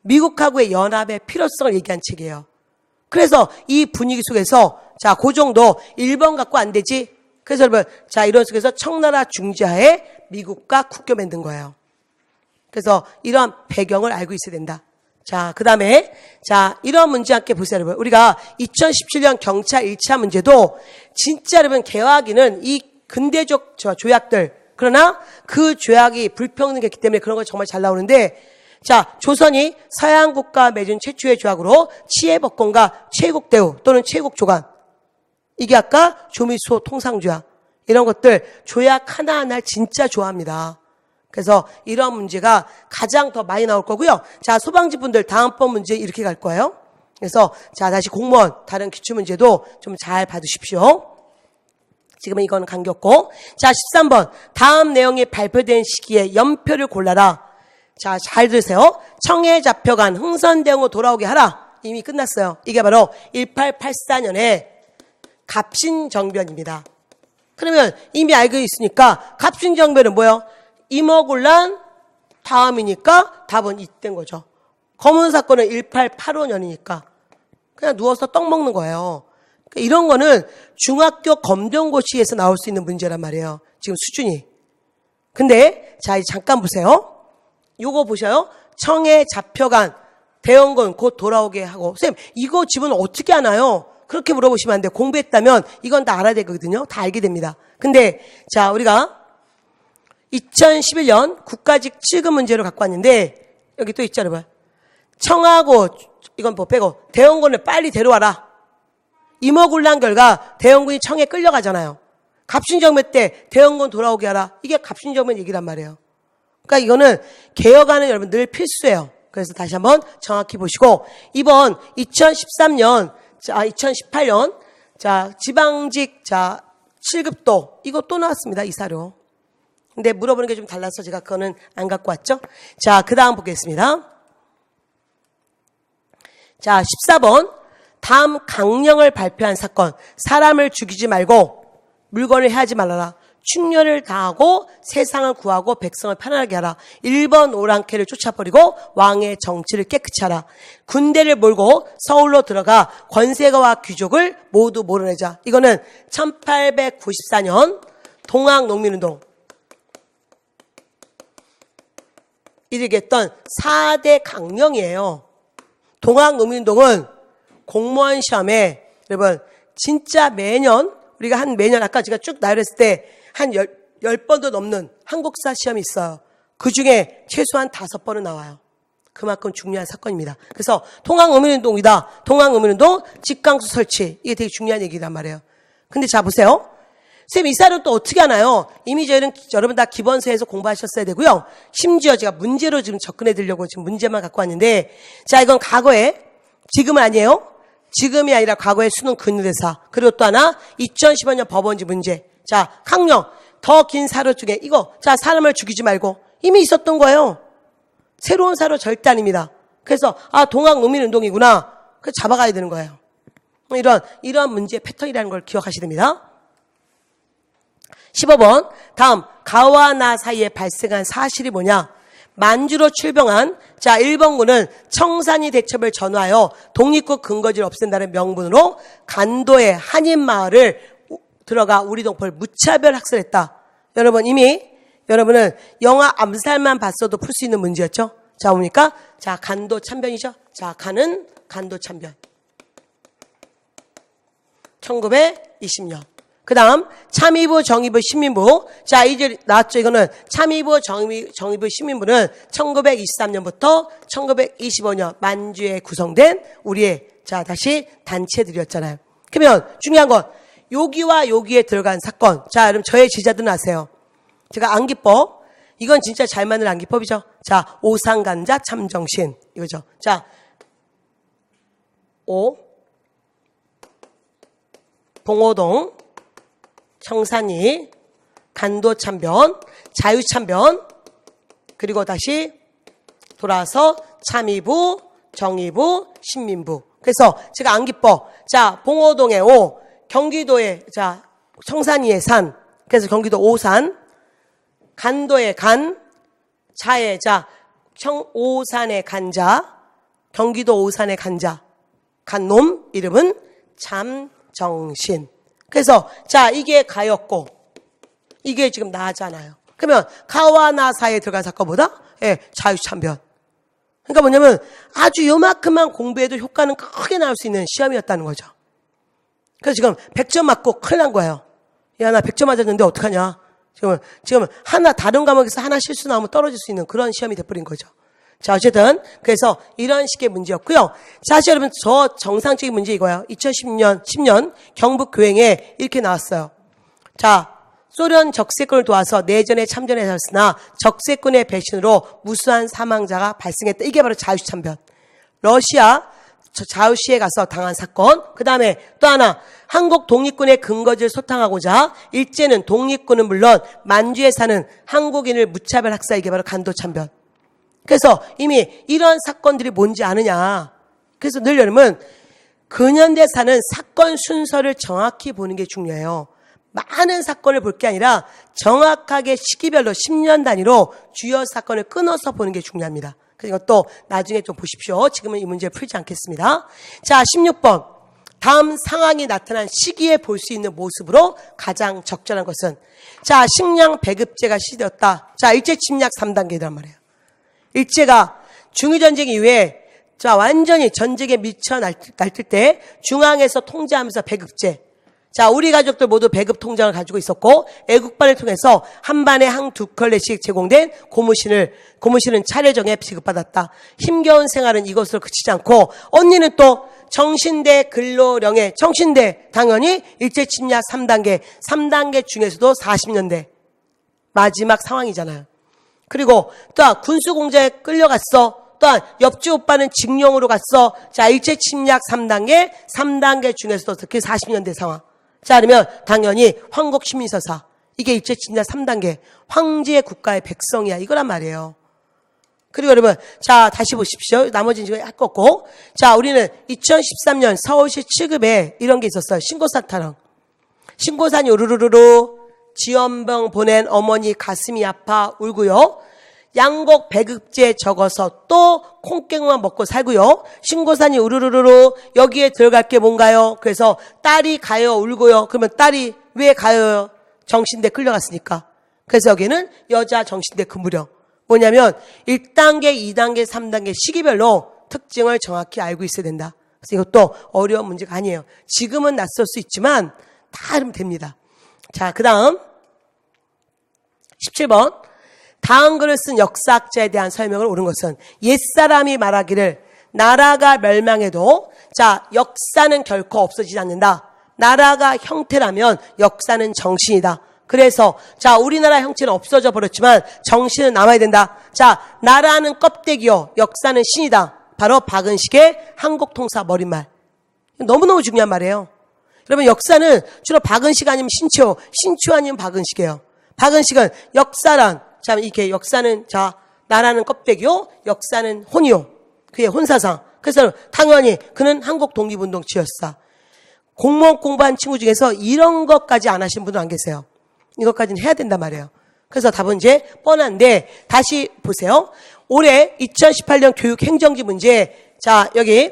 미국하고의 연합의 필요성을 얘기한 책이에요. 그래서 이 분위기 속에서 고종도 일본 갖고 안 되지. 그래서 여러분 이런 속에서 청나라 중재하에 미국과 국교 만든 거예요. 그래서 이런 배경을 알고 있어야 된다. 그 다음에 이런 문제 함께 보세요, 여러분. 우리가 2017년 경찰 1차 문제도 진짜 여러분 개화기는 이 근대적 조약들 그러나 그 조약이 불평등했기 때문에 그런 거 정말 잘 나오는데 조선이 서양 국가와 맺은 최초의 조약으로 치해법권과 최국대우 또는 최국조간 이게 아까 조미수호 통상조약 이런 것들 조약 하나하나 진짜 좋아합니다. 그래서 이런 문제가 가장 더 많이 나올 거고요. 소방지 분들 다음번 문제 이렇게 갈 거예요. 그래서 다시 공무원 다른 기출문제도 좀 잘 봐두십시오. 지금은 이거는 간겼고 13번 다음 내용이 발표된 시기에 연표를 골라라. 잘 들으세요. 청해 잡혀간 흥선대원으로 돌아오게 하라. 이미 끝났어요. 이게 바로 1884년에 갑신정변입니다. 그러면 이미 알고 있으니까 갑신정변은 뭐예요? 임오군란 다음이니까 답은 이때인 거죠. 검은 사건은 1885년이니까 그냥 누워서 떡 먹는 거예요. 그러니까 이런 거는 중학교 검정고시에서 나올 수 있는 문제란 말이에요. 지금 수준이. 근데 이제 잠깐 보세요. 요거 보셔요. 청에 잡혀간 대원군 곧 돌아오게 하고. 선생님 이거 집은 어떻게 하나요? 그렇게 물어보시면 안 돼요. 공부했다면 이건 다 알아야 되거든요. 다 알게 됩니다. 근데 우리가 2011년 국가직 7급 문제로 갖고 왔는데 여기 또 있죠, 여러분. 청하고 이건 빼고 대원군을 빨리 데려와라. 임오군란 결과 대원군이 청에 끌려가잖아요. 갑신정변 때 대원군 돌아오게 하라. 이게 갑신정변 얘기란 말이에요. 그러니까 이거는 개혁하는 여러분 늘 필수예요. 그래서 다시 한번 정확히 보시고 이번 2018년 지방직 7급도 이거 또 나왔습니다. 이 사료. 근데 물어보는 게 좀 달라서 제가 그거는 안 갖고 왔죠. 그 다음 보겠습니다. 14번 다음 강령을 발표한 사건. 사람을 죽이지 말고 물건을 해하지 말아라. 충렬을 다하고 세상을 구하고 백성을 편안하게 하라. 1번 오랑캐를 쫓아버리고 왕의 정치를 깨끗이 하라. 군대를 몰고 서울로 들어가 권세가와 귀족을 모두 몰아내자. 이거는 1894년 동학농민운동 일으켰던 4대 강령이에요. 동학농민운동은 공무원 시험에 여러분 진짜 매년 우리가 매년 아까 제가 쭉 나열했을 때 한 10번도 넘는 한국사 시험이 있어요. 그중에 최소한 5번은 나와요. 그만큼 중요한 사건입니다. 그래서 동학농민운동이다. 동학농민운동 직강수 설치. 이게 되게 중요한 얘기란 말이에요. 근데 보세요. 선생님 이 사료는 또 어떻게 하나요? 이미 저희는 여러분 다 기본서에서 공부하셨어야 되고요. 심지어 제가 문제로 지금 접근해 드리려고 지금 문제만 갖고 왔는데 이건 과거에 지금은 아니에요. 지금이 아니라 과거의 수능 근유대사. 그리고 또 하나 2015년 법원지 문제. 자, 강령 더 긴 사료 중에 이거 자 사람을 죽이지 말고 이미 있었던 거예요. 새로운 사료 절대 아닙니다. 그래서 동학농민운동이구나. 그래서 잡아가야 되는 거예요. 이런 문제의 패턴이라는 걸 기억하셔야 됩니다. 15번 다음 가와 나 사이에 발생한 사실이 뭐냐. 만주로 출병한 자 1번군은 청산리 대첩을 전후하여 독립국 근거지를 없앤다는 명분으로 간도의 한인마을을 들어가 우리 동포를 무차별 학살했다. 여러분 여러분은 영화 암살만 봤어도 풀 수 있는 문제였죠. 자 뭡니까? 자 간도 참변이죠. 자 간은 간도 참변 1920년. 그 다음 참의부 정의부 시민부. 자 이제 나왔죠. 이거는 참의부 정의부 시민부는 1923년부터 1925년 만주에 구성된 우리의 자 다시 단체들이었잖아요. 그러면 중요한 건 여기와 여기에 들어간 사건. 자 여러분 저의 지자들은 아세요. 제가 안기법 이건 진짜 잘 맞는 안기법이죠. 자 오상간자 참정신 이거죠. 자 봉오동 청산리, 간도참변, 자유참변, 그리고 다시 돌아서 참의부, 정의부, 신민부. 그래서 제가 안기법, 자, 봉오동의 오, 경기도의, 자, 청산리의 산, 그래서 경기도 오산, 간도의 간, 자의 자, 오산의 간자, 경기도 오산의 간자, 간놈, 이름은 참정신. 그래서 자 이게 가였고 이게 지금 나잖아요. 그러면 가와 나 사이에 들어간 사건보다 자유참변. 그러니까 뭐냐면 아주 요만큼만 공부해도 효과는 크게 나올 수 있는 시험이었다는 거죠. 그래서 지금 100점 맞고 큰일 난 거예요. 야 나 100점 맞았는데 어떡하냐. 지금 하나 다른 과목에서 하나 실수 나오면 떨어질 수 있는 그런 시험이 돼버린 거죠. 자 어쨌든 그래서 이런 식의 문제였고요. 사실 여러분 저 정상적인 문제 이거예요. 2010년 경북교행에 이렇게 나왔어요. 자 소련 적세권을 도와서 내전에 참전했으나 적세권의 배신으로 무수한 사망자가 발생했다. 이게 바로 자유참변. 러시아 자유시에 가서 당한 사건. 그 다음에 또 하나 한국 독립군의 근거지를 소탕하고자 일제는 독립군은 물론 만주에 사는 한국인을 무차별 학살. 이게 바로 간도참변. 그래서 이미 이런 사건들이 뭔지 아느냐. 그래서 늘 여러분 근현대사는 사건 순서를 정확히 보는 게 중요해요. 많은 사건을 볼 게 아니라 정확하게 시기별로 10년 단위로 주요 사건을 끊어서 보는 게 중요합니다. 그래서 이것도 나중에 좀 보십시오. 지금은 이 문제를 풀지 않겠습니다. 자 16번 다음 상황이 나타난 시기에 볼 수 있는 모습으로 가장 적절한 것은 자 식량 배급제가 시되었다. 자 일제 침략 3단계란 말이에요. 일제가 중위전쟁 이후에 자 완전히 전쟁에 미쳐 날뛸 때 중앙에서 통제하면서 배급제. 자 우리 가족들 모두 배급 통장을 가지고 있었고 애국반을 통해서 한 반에 한 두 컬레씩 제공된 고무신은 차례정에 지급받았다. 힘겨운 생활은 이것으로 그치지 않고 언니는 또 정신대 근로령에 정신대 당연히 일제침략 3단계 중에서도 40년대 마지막 상황이잖아요. 그리고 또한 군수공장에 끌려갔어. 또한 옆집 오빠는 징용으로 갔어. 자, 일제침략 3단계 중에서도 특히 40년대 상황. 자, 그러면 당연히 황곡시민서사. 이게 일제침략 3단계. 황제의 국가의 백성이야. 이거란 말이에요. 그리고 여러분, 자, 다시 보십시오. 나머지는 지금 할 거 없고. 자, 우리는 2013년 서울시 취급에 이런 게 있었어요. 신고산 타령. 신고산이 우르르르르 지원병 보낸 어머니 가슴이 아파 울고요. 양곡 배급제 적어서 또 콩깽만 먹고 살고요. 신고산이 우르르르 여기에 들어갈 게 뭔가요? 그래서 딸이 가요 울고요. 그러면 딸이 왜 가요? 정신대 끌려갔으니까. 그래서 여기는 여자 정신대 근무령. 뭐냐면 1단계, 2단계, 3단계 시기별로 특징을 정확히 알고 있어야 된다. 그래서 이것도 어려운 문제가 아니에요. 지금은 낯설 수 있지만 다 하면 됩니다. 자, 그 다음 17번 다음 글을 쓴 역사학자에 대한 설명을 옳은 것은 옛사람이 말하기를 나라가 멸망해도 자 역사는 결코 없어지지 않는다. 나라가 형태라면 역사는 정신이다. 그래서 자 우리나라 형체는 없어져 버렸지만 정신은 남아야 된다. 자 나라는 껍데기요 역사는 신이다. 바로 박은식의 한국통사 머릿말. 너무너무 중요한 말이에요. 여러분, 역사는 주로 박은식 아니면 신치호, 신치호 아니면 박은식이에요. 박은식은 역사란, 자, 이렇게 역사는, 자, 나라는 껍데기요, 역사는 혼이요. 그의 혼사상. 그래서 당연히 그는 한국 독립운동 지였사. 공무원 공부한 친구 중에서 이런 것까지 안 하신 분은 안 계세요. 이것까지는 해야 된단 말이에요. 그래서 답은 이제 뻔한데, 다시 보세요. 올해 2018년 교육 행정지 문제, 자, 여기,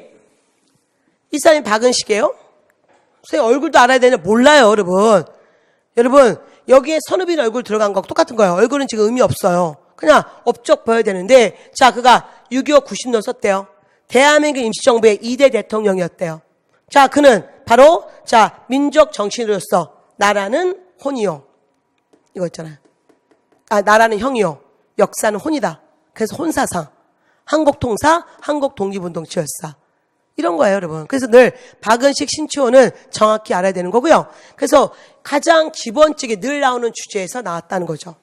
이 사람이 박은식이에요? 선생님 얼굴도 알아야 되는데 몰라요, 여러분. 여러분, 여기에 선우빈 얼굴 들어간 거 똑같은 거예요. 얼굴은 지금 의미 없어요. 그냥 업적 보여야 되는데, 자, 그가 6.25 90년 썼대요. 대한민국 임시정부의 2대 대통령이었대요. 자, 그는 바로, 자, 민족 정신으로서 나라는 혼이요. 이거 있잖아요. 아, 나라는 형이요. 역사는 혼이다. 그래서 혼사상. 한국통사, 한국독립운동 지였사. 이런 거예요, 여러분. 그래서 늘 박은식, 신치호는 정확히 알아야 되는 거고요. 그래서 가장 기본적인 늘 나오는 주제에서 나왔다는 거죠.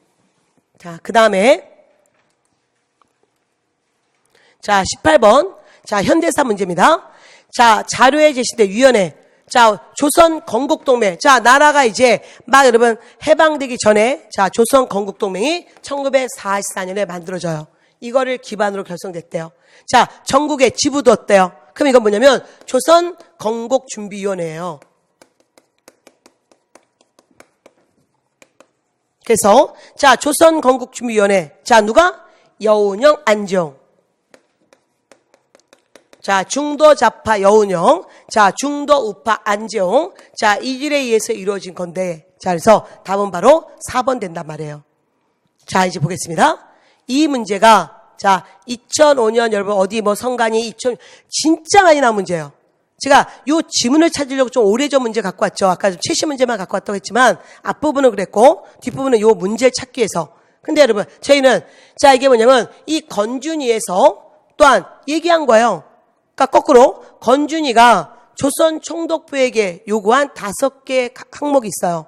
자, 그 다음에 자, 18번. 자, 현대사 문제입니다. 자, 자료에 제시된 위원회. 자, 조선 건국동맹. 자, 나라가 이제 막 여러분 해방되기 전에 자, 조선 건국동맹이 1944년에 만들어져요. 이거를 기반으로 결성됐대요. 자, 전국에 지부도 어때요? 그럼 이건 뭐냐면 조선 건국준비위원회예요. 그래서 자, 조선 건국준비위원회. 자, 누가? 여운형, 안지용. 자, 중도 좌파 여운형. 자, 중도 우파 안지용. 자, 이질에 의해서 이루어진 건데. 자, 그래서 답은 바로 4번 된단 말이에요. 자, 이제 보겠습니다. 이 문제가 자, 2005년 여러분 어디 뭐 성간이 진짜 많이 나온 문제예요. 제가 요 지문을 찾으려고 좀 오래전 문제 갖고 왔죠. 아까 좀 최신 문제만 갖고 왔다고 했지만 앞부분은 그랬고 뒷부분은 요 문제를 찾기 위해서. 근데 여러분 저희는 자, 이게 뭐냐면 이 건준이에서 또한 얘기한 거예요. 그러니까 거꾸로 건준이가 조선 총독부에게 요구한 5개 항목이 있어요.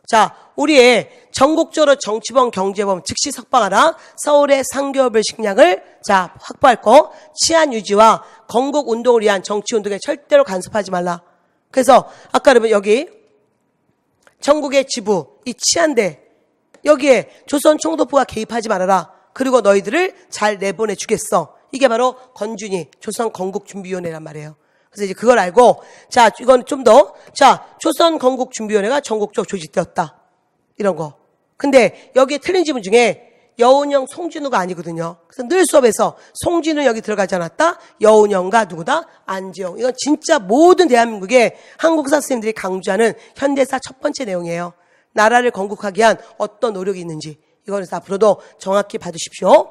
자, 우리의 전국적으로 정치범, 경제범 즉시 석방하라. 서울의 상교별 식량을 자 확보할 거. 치안 유지와 건국 운동을 위한 정치 운동에 절대로 간섭하지 말라. 그래서 아까 여러분 여기 전국의 지부, 이 치안대 여기에 조선 총독부가 개입하지 말아라. 그리고 너희들을 잘 내보내 주겠어. 이게 바로 건준이 조선 건국준비위원회란 말이에요. 그래서 이제 그걸 알고, 자, 이건 좀 더, 자, 조선 건국준비위원회가 전국적 조직되었다. 이런 거. 근데 여기에 틀린 지문 중에 여운형, 송진우가 아니거든요. 그래서 늘 수업에서 송진우 여기 들어가지 않았다? 여운형과 누구다? 안지용. 이건 진짜 모든 대한민국의 한국사 선생님들이 강조하는 현대사 첫 번째 내용이에요. 나라를 건국하기 위한 어떤 노력이 있는지. 이거는 앞으로도 정확히 봐두십시오.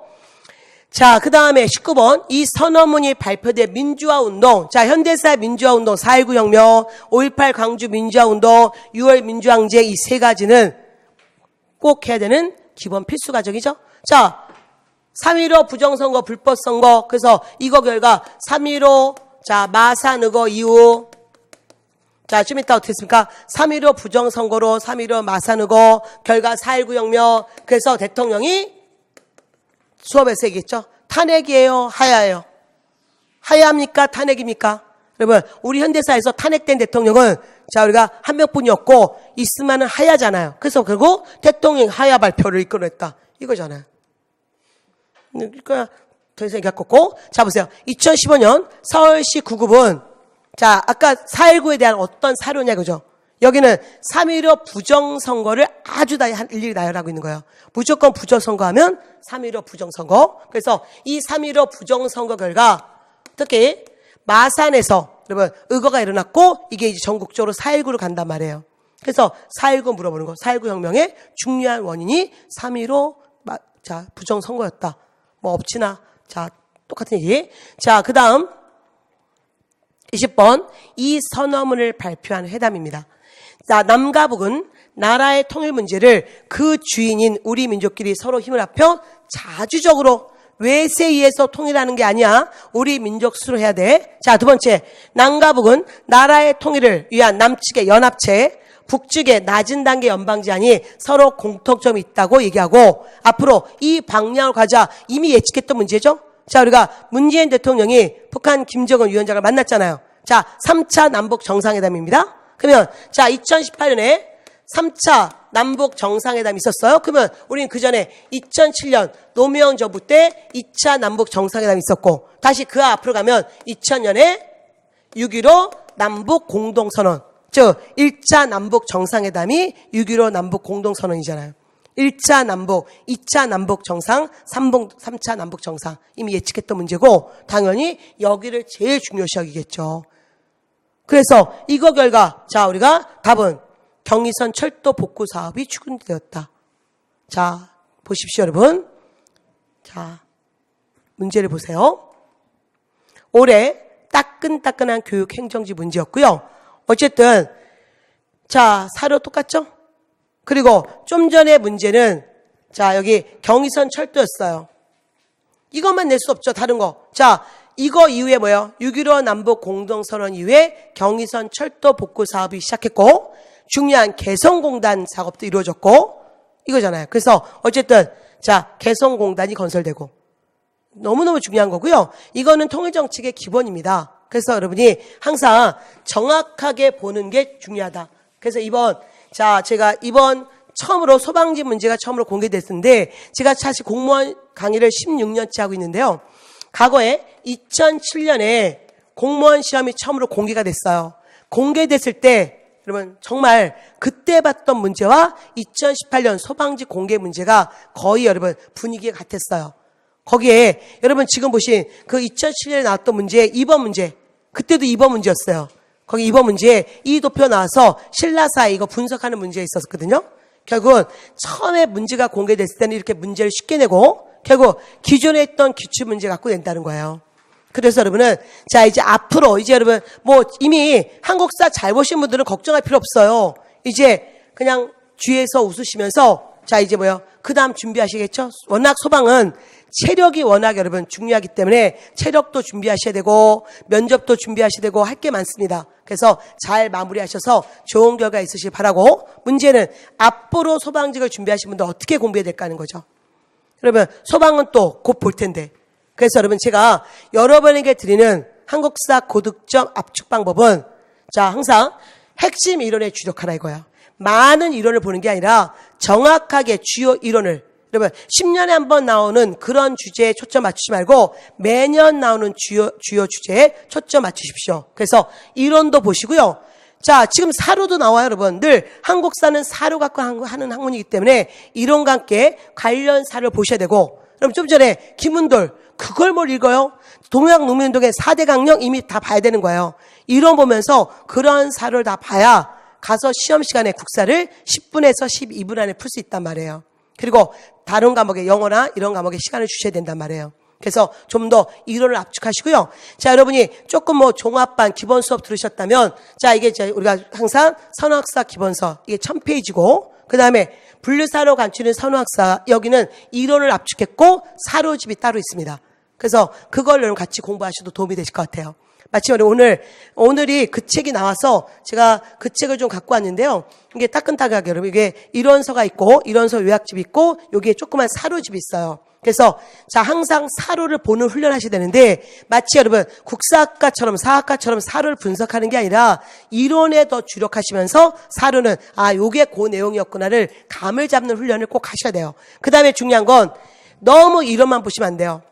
자, 그 다음에 19번. 이 선언문이 발표된 민주화운동. 자, 현대사 민주화운동, 4.19 혁명, 5.18 광주 민주화운동, 6월 민주항쟁 이 세 가지는 꼭 해야 되는 기본 필수 과정이죠. 자, 3.15 부정선거, 불법선거. 그래서 이거 결과 3.15, 자, 마산의거 이후. 자, 좀 이따 어떻게 했습니까? 3.15 부정선거로 3.15 마산의거, 결과 4.19 혁명. 그래서 대통령이 수업에서 얘기했죠. 탄핵이에요? 하야예요? 하야입니까? 탄핵입니까? 여러분, 우리 현대사에서 탄핵된 대통령은 자, 우리가 한 명뿐이었고 있으면은 하야잖아요. 그래서 결국 대통령 하야 발표를 이끌어냈다. 이거잖아요. 그러니까 더 이상 얘기할 거 없고. 자, 보세요. 2015년 서울시 구급은 자, 아까 4.19에 대한 어떤 사료냐 그죠? 여기는 3.15 부정선거를 아주 일일이 나열하고 있는 거예요. 무조건 부정선거하면 3.15 부정선거. 그래서 이 3.15 부정선거 결과 특히 마산에서 여러분 의거가 일어났고 이게 이제 전국적으로 4.19로 간단 말이에요. 그래서 4.19 물어보는 거. 4.19 혁명의 중요한 원인이 3.15 자, 부정선거였다. 뭐 없지나 자 똑같은 얘기. 자, 그 다음 20번 이 선언문을 발표한 회담입니다. 자, 남과 북은 나라의 통일 문제를 그 주인인 우리 민족끼리 서로 힘을 합쳐 자주적으로 외세에 의해서 통일하는 게 아니야. 우리 민족 스스로 해야 돼. 자, 두 번째. 남과 북은 나라의 통일을 위한 남측의 연합체, 북측의 낮은 단계 연방제안이 서로 공통점이 있다고 얘기하고 앞으로 이 방향을 가자. 이미 예측했던 문제죠. 자, 우리가 문재인 대통령이 북한 김정은 위원장을 만났잖아요. 자, 3차 남북 정상회담입니다. 그러면 자, 2018년에 3차 남북 정상회담이 있었어요. 그러면 우리는 그 전에 2007년 노무현 정부 때 2차 남북 정상회담이 있었고, 다시 그 앞으로 가면 2000년에 6.15 남북 공동선언, 즉 1차 남북 정상회담이 6.15 남북 공동선언이잖아요. 1차 남북, 2차 남북 정상, 3차 남북 정상, 이미 예측했던 문제고, 당연히 여기를 제일 중요시 여기겠죠. 그래서 이거 결과, 자, 우리가 답은 경의선 철도 복구 사업이 추진되었다. 자, 보십시오, 여러분. 자, 문제를 보세요. 올해 따끈따끈한 교육 행정지 문제였고요. 어쨌든, 자, 사료 똑같죠? 그리고 좀 전에 문제는, 자, 여기 경의선 철도였어요. 이것만 낼 수 없죠, 다른 거. 자, 이거 이후에 뭐예요? 6.15 남북 공동선언 이후에 경의선 철도 복구 사업이 시작했고, 중요한 개성공단 작업도 이루어졌고, 이거잖아요. 그래서 어쨌든, 자, 개성공단이 건설되고, 너무너무 중요한 거고요. 이거는 통일정책의 기본입니다. 그래서 여러분이 항상 정확하게 보는 게 중요하다. 그래서 자, 제가 이번 처음으로 소방지 문제가 처음으로 공개됐는데, 제가 사실 공무원 강의를 16년째 하고 있는데요. 과거에 2007년에 공무원 시험이 처음으로 공개가 됐어요. 공개됐을 때, 여러분 정말 그때 봤던 문제와 2018년 소방지 공개 문제가 거의 여러분 분위기가 같았어요. 거기에 여러분 지금 보신 그 2007년에 나왔던 문제, 2번 문제, 그때도 2번 문제였어요. 거기 2번 문제에 이 도표 나와서 신라사 이거 분석하는 문제가 있었거든요. 결국은 처음에 문제가 공개됐을 때는 이렇게 문제를 쉽게 내고 결국 기존에 했던 기출 문제 갖고 낸다는 거예요. 그래서 여러분은 자, 이제 앞으로 이제 여러분 뭐 이미 한국사 잘 보신 분들은 걱정할 필요 없어요. 이제 그냥 뒤에서 웃으시면서 자, 이제 뭐요? 그 다음 준비하시겠죠? 워낙 소방은 체력이 워낙 여러분 중요하기 때문에 체력도 준비하셔야 되고 면접도 준비하셔야 되고 할 게 많습니다. 그래서 잘 마무리하셔서 좋은 결과 있으시길 바라고, 문제는 앞으로 소방직을 준비하시는 분들 어떻게 공부해야 될까 하는 거죠. 여러분 소방은 또 곧 볼 텐데, 그래서 여러분 제가 여러분에게 드리는 한국사 고득점 압축 방법은 자, 항상 핵심 이론에 주력하라 이거야. 많은 이론을 보는 게 아니라 정확하게 주요 이론을, 여러분 10년에 한 번 나오는 그런 주제에 초점 맞추지 말고 매년 나오는 주요 주제에 초점 맞추십시오. 그래서 이론도 보시고요. 자, 지금 사료도 나와요, 여러분. 늘 한국사는 사료 갖고 하는 학문이기 때문에 이론과 함께 관련 사료를 보셔야 되고, 여러분 좀 전에 김은돌 그걸 뭘 읽어요? 동학농민운동의 4대 강령 이미 다 봐야 되는 거예요. 이론 보면서 그런 사료를 다 봐야 가서 시험 시간에 국사를 10분에서 12분 안에 풀 수 있단 말이에요. 그리고 다른 과목에 영어나 이런 과목에 시간을 주셔야 된단 말이에요. 그래서 좀 더 이론을 압축하시고요. 자, 여러분이 조금 뭐 종합반 기본 수업 들으셨다면, 자, 이게 우리가 항상 선호학사 기본서, 이게 1000페이지고, 그 다음에 분류사로 갖추는 선호학사, 여기는 이론을 압축했고, 사료집이 따로 있습니다. 그래서 그걸 여러분 같이 공부하셔도 도움이 되실 것 같아요. 마침 오늘이 그 책이 나와서 제가 그 책을 좀 갖고 왔는데요. 이게 따끈따끈하게 여러분, 이게 이론서가 있고, 이론서 요약집이 있고, 여기에 조그만 사료집이 있어요. 그래서 자, 항상 사료를 보는 훈련하셔야 되는데, 마치 여러분 국사학과처럼 사학과처럼 사료를 분석하는 게 아니라 이론에 더 주력하시면서 사료는 요게 그 내용이었구나를 감을 잡는 훈련을 꼭 하셔야 돼요. 그 다음에 중요한 건 너무 이론만 보시면 안 돼요.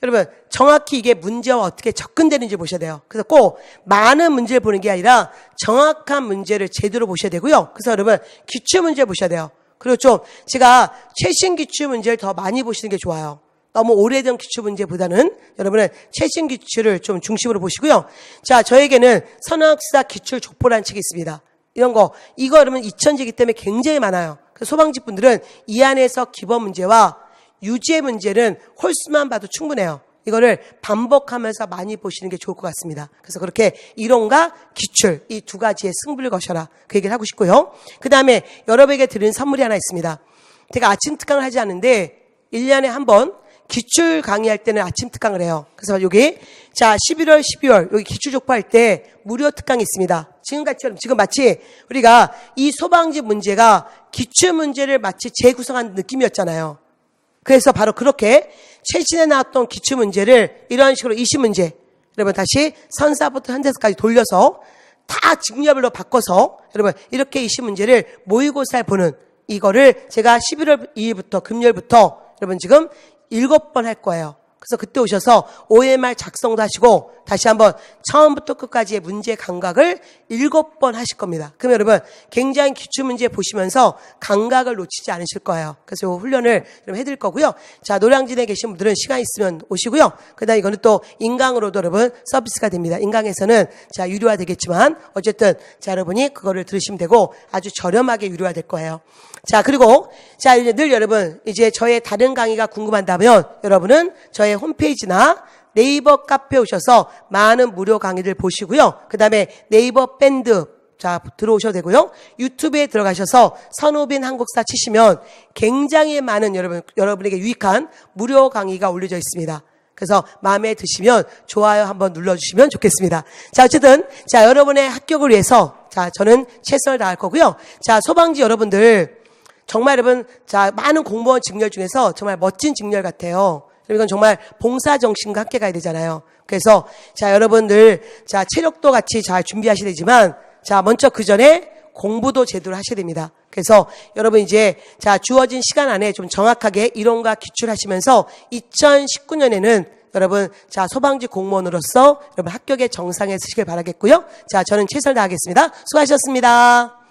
여러분 정확히 이게 문제와 어떻게 접근되는지 보셔야 돼요. 그래서 꼭 많은 문제를 보는 게 아니라 정확한 문제를 제대로 보셔야 되고요. 그래서 여러분 기출 문제 보셔야 돼요. 그리고 좀 제가 최신 기출 문제를 더 많이 보시는 게 좋아요. 너무 오래된 기출 문제보다는 여러분은 최신 기출을 좀 중심으로 보시고요. 자, 저에게는 선학사 기출 족보라는 책이 있습니다. 이거 여러분 2000지이기 때문에 굉장히 많아요. 소방직 분들은 이 안에서 기본 문제와 유지의 문제는 홀수만 봐도 충분해요. 이거를 반복하면서 많이 보시는 게 좋을 것 같습니다. 그래서 그렇게 이론과 기출 이 두 가지의 승부를 거셔라, 그 얘기를 하고 싶고요. 그 다음에 여러분에게 드리는 선물이 하나 있습니다. 제가 아침 특강을 하지 않는데 1년에 한 번 기출 강의할 때는 아침 특강을 해요. 그래서 여기 자 11월 12월 여기 기출 족보할 때 무료 특강이 있습니다. 지금 마치 우리가 이 소방지 문제가 기출 문제를 마치 재구성한 느낌이었잖아요. 그래서 바로 그렇게 최신에 나왔던 기출 문제를 이런 식으로 20문제, 여러분 다시 선사부터 현대사까지 돌려서 다 직렬별로 바꿔서 여러분 이렇게 이 시문제를 모의고사에 보는 이거를 제가 11월 2일부터 금요일부터 여러분 지금 7번 할 거예요. 그래서 그때 오셔서 OMR 작성도 하시고 다시 한번 처음부터 끝까지의 문제 감각을 7번 하실 겁니다. 그럼 여러분 굉장히 기출문제 보시면서 감각을 놓치지 않으실 거예요. 그래서 이 훈련을 여러분 해드릴 거고요. 자, 노량진에 계신 분들은 시간 있으면 오시고요. 그다음에 이거는 또 인강으로도 여러분 서비스가 됩니다. 인강에서는 자 유료화 되겠지만 어쨌든 자 여러분이 그거를 들으시면 되고 아주 저렴하게 유료화 될 거예요. 자, 그리고 자 이제 늘 여러분 이제 저의 다른 강의가 궁금한다면 여러분은 저의 홈페이지나 네이버 카페에 오셔서 많은 무료 강의들 보시고요. 그 다음에 네이버 밴드 자 들어오셔도 되고요. 유튜브에 들어가셔서 선우빈 한국사 치시면 굉장히 많은 여러분에게 유익한 무료 강의가 올려져 있습니다. 그래서 마음에 드시면 좋아요 한번 눌러주시면 좋겠습니다. 자, 어쨌든 자 여러분의 합격을 위해서 자 저는 최선을 다할 거고요. 자, 소방지 여러분들 정말 여러분 자 많은 공무원 직렬 중에서 정말 멋진 직렬 같아요. 이건 정말 봉사정신과 함께 가야 되잖아요. 그래서 자 여러분들 자 체력도 같이 잘 준비하셔야 되지만 자 먼저 그 전에 공부도 제대로 하셔야 됩니다. 그래서 여러분 이제 자 주어진 시간 안에 좀 정확하게 이론과 기출하시면서 2019년에는 여러분 자 소방지 공무원으로서 여러분 합격의 정상에 서시길 바라겠고요. 자 저는 최선을 다하겠습니다. 수고하셨습니다.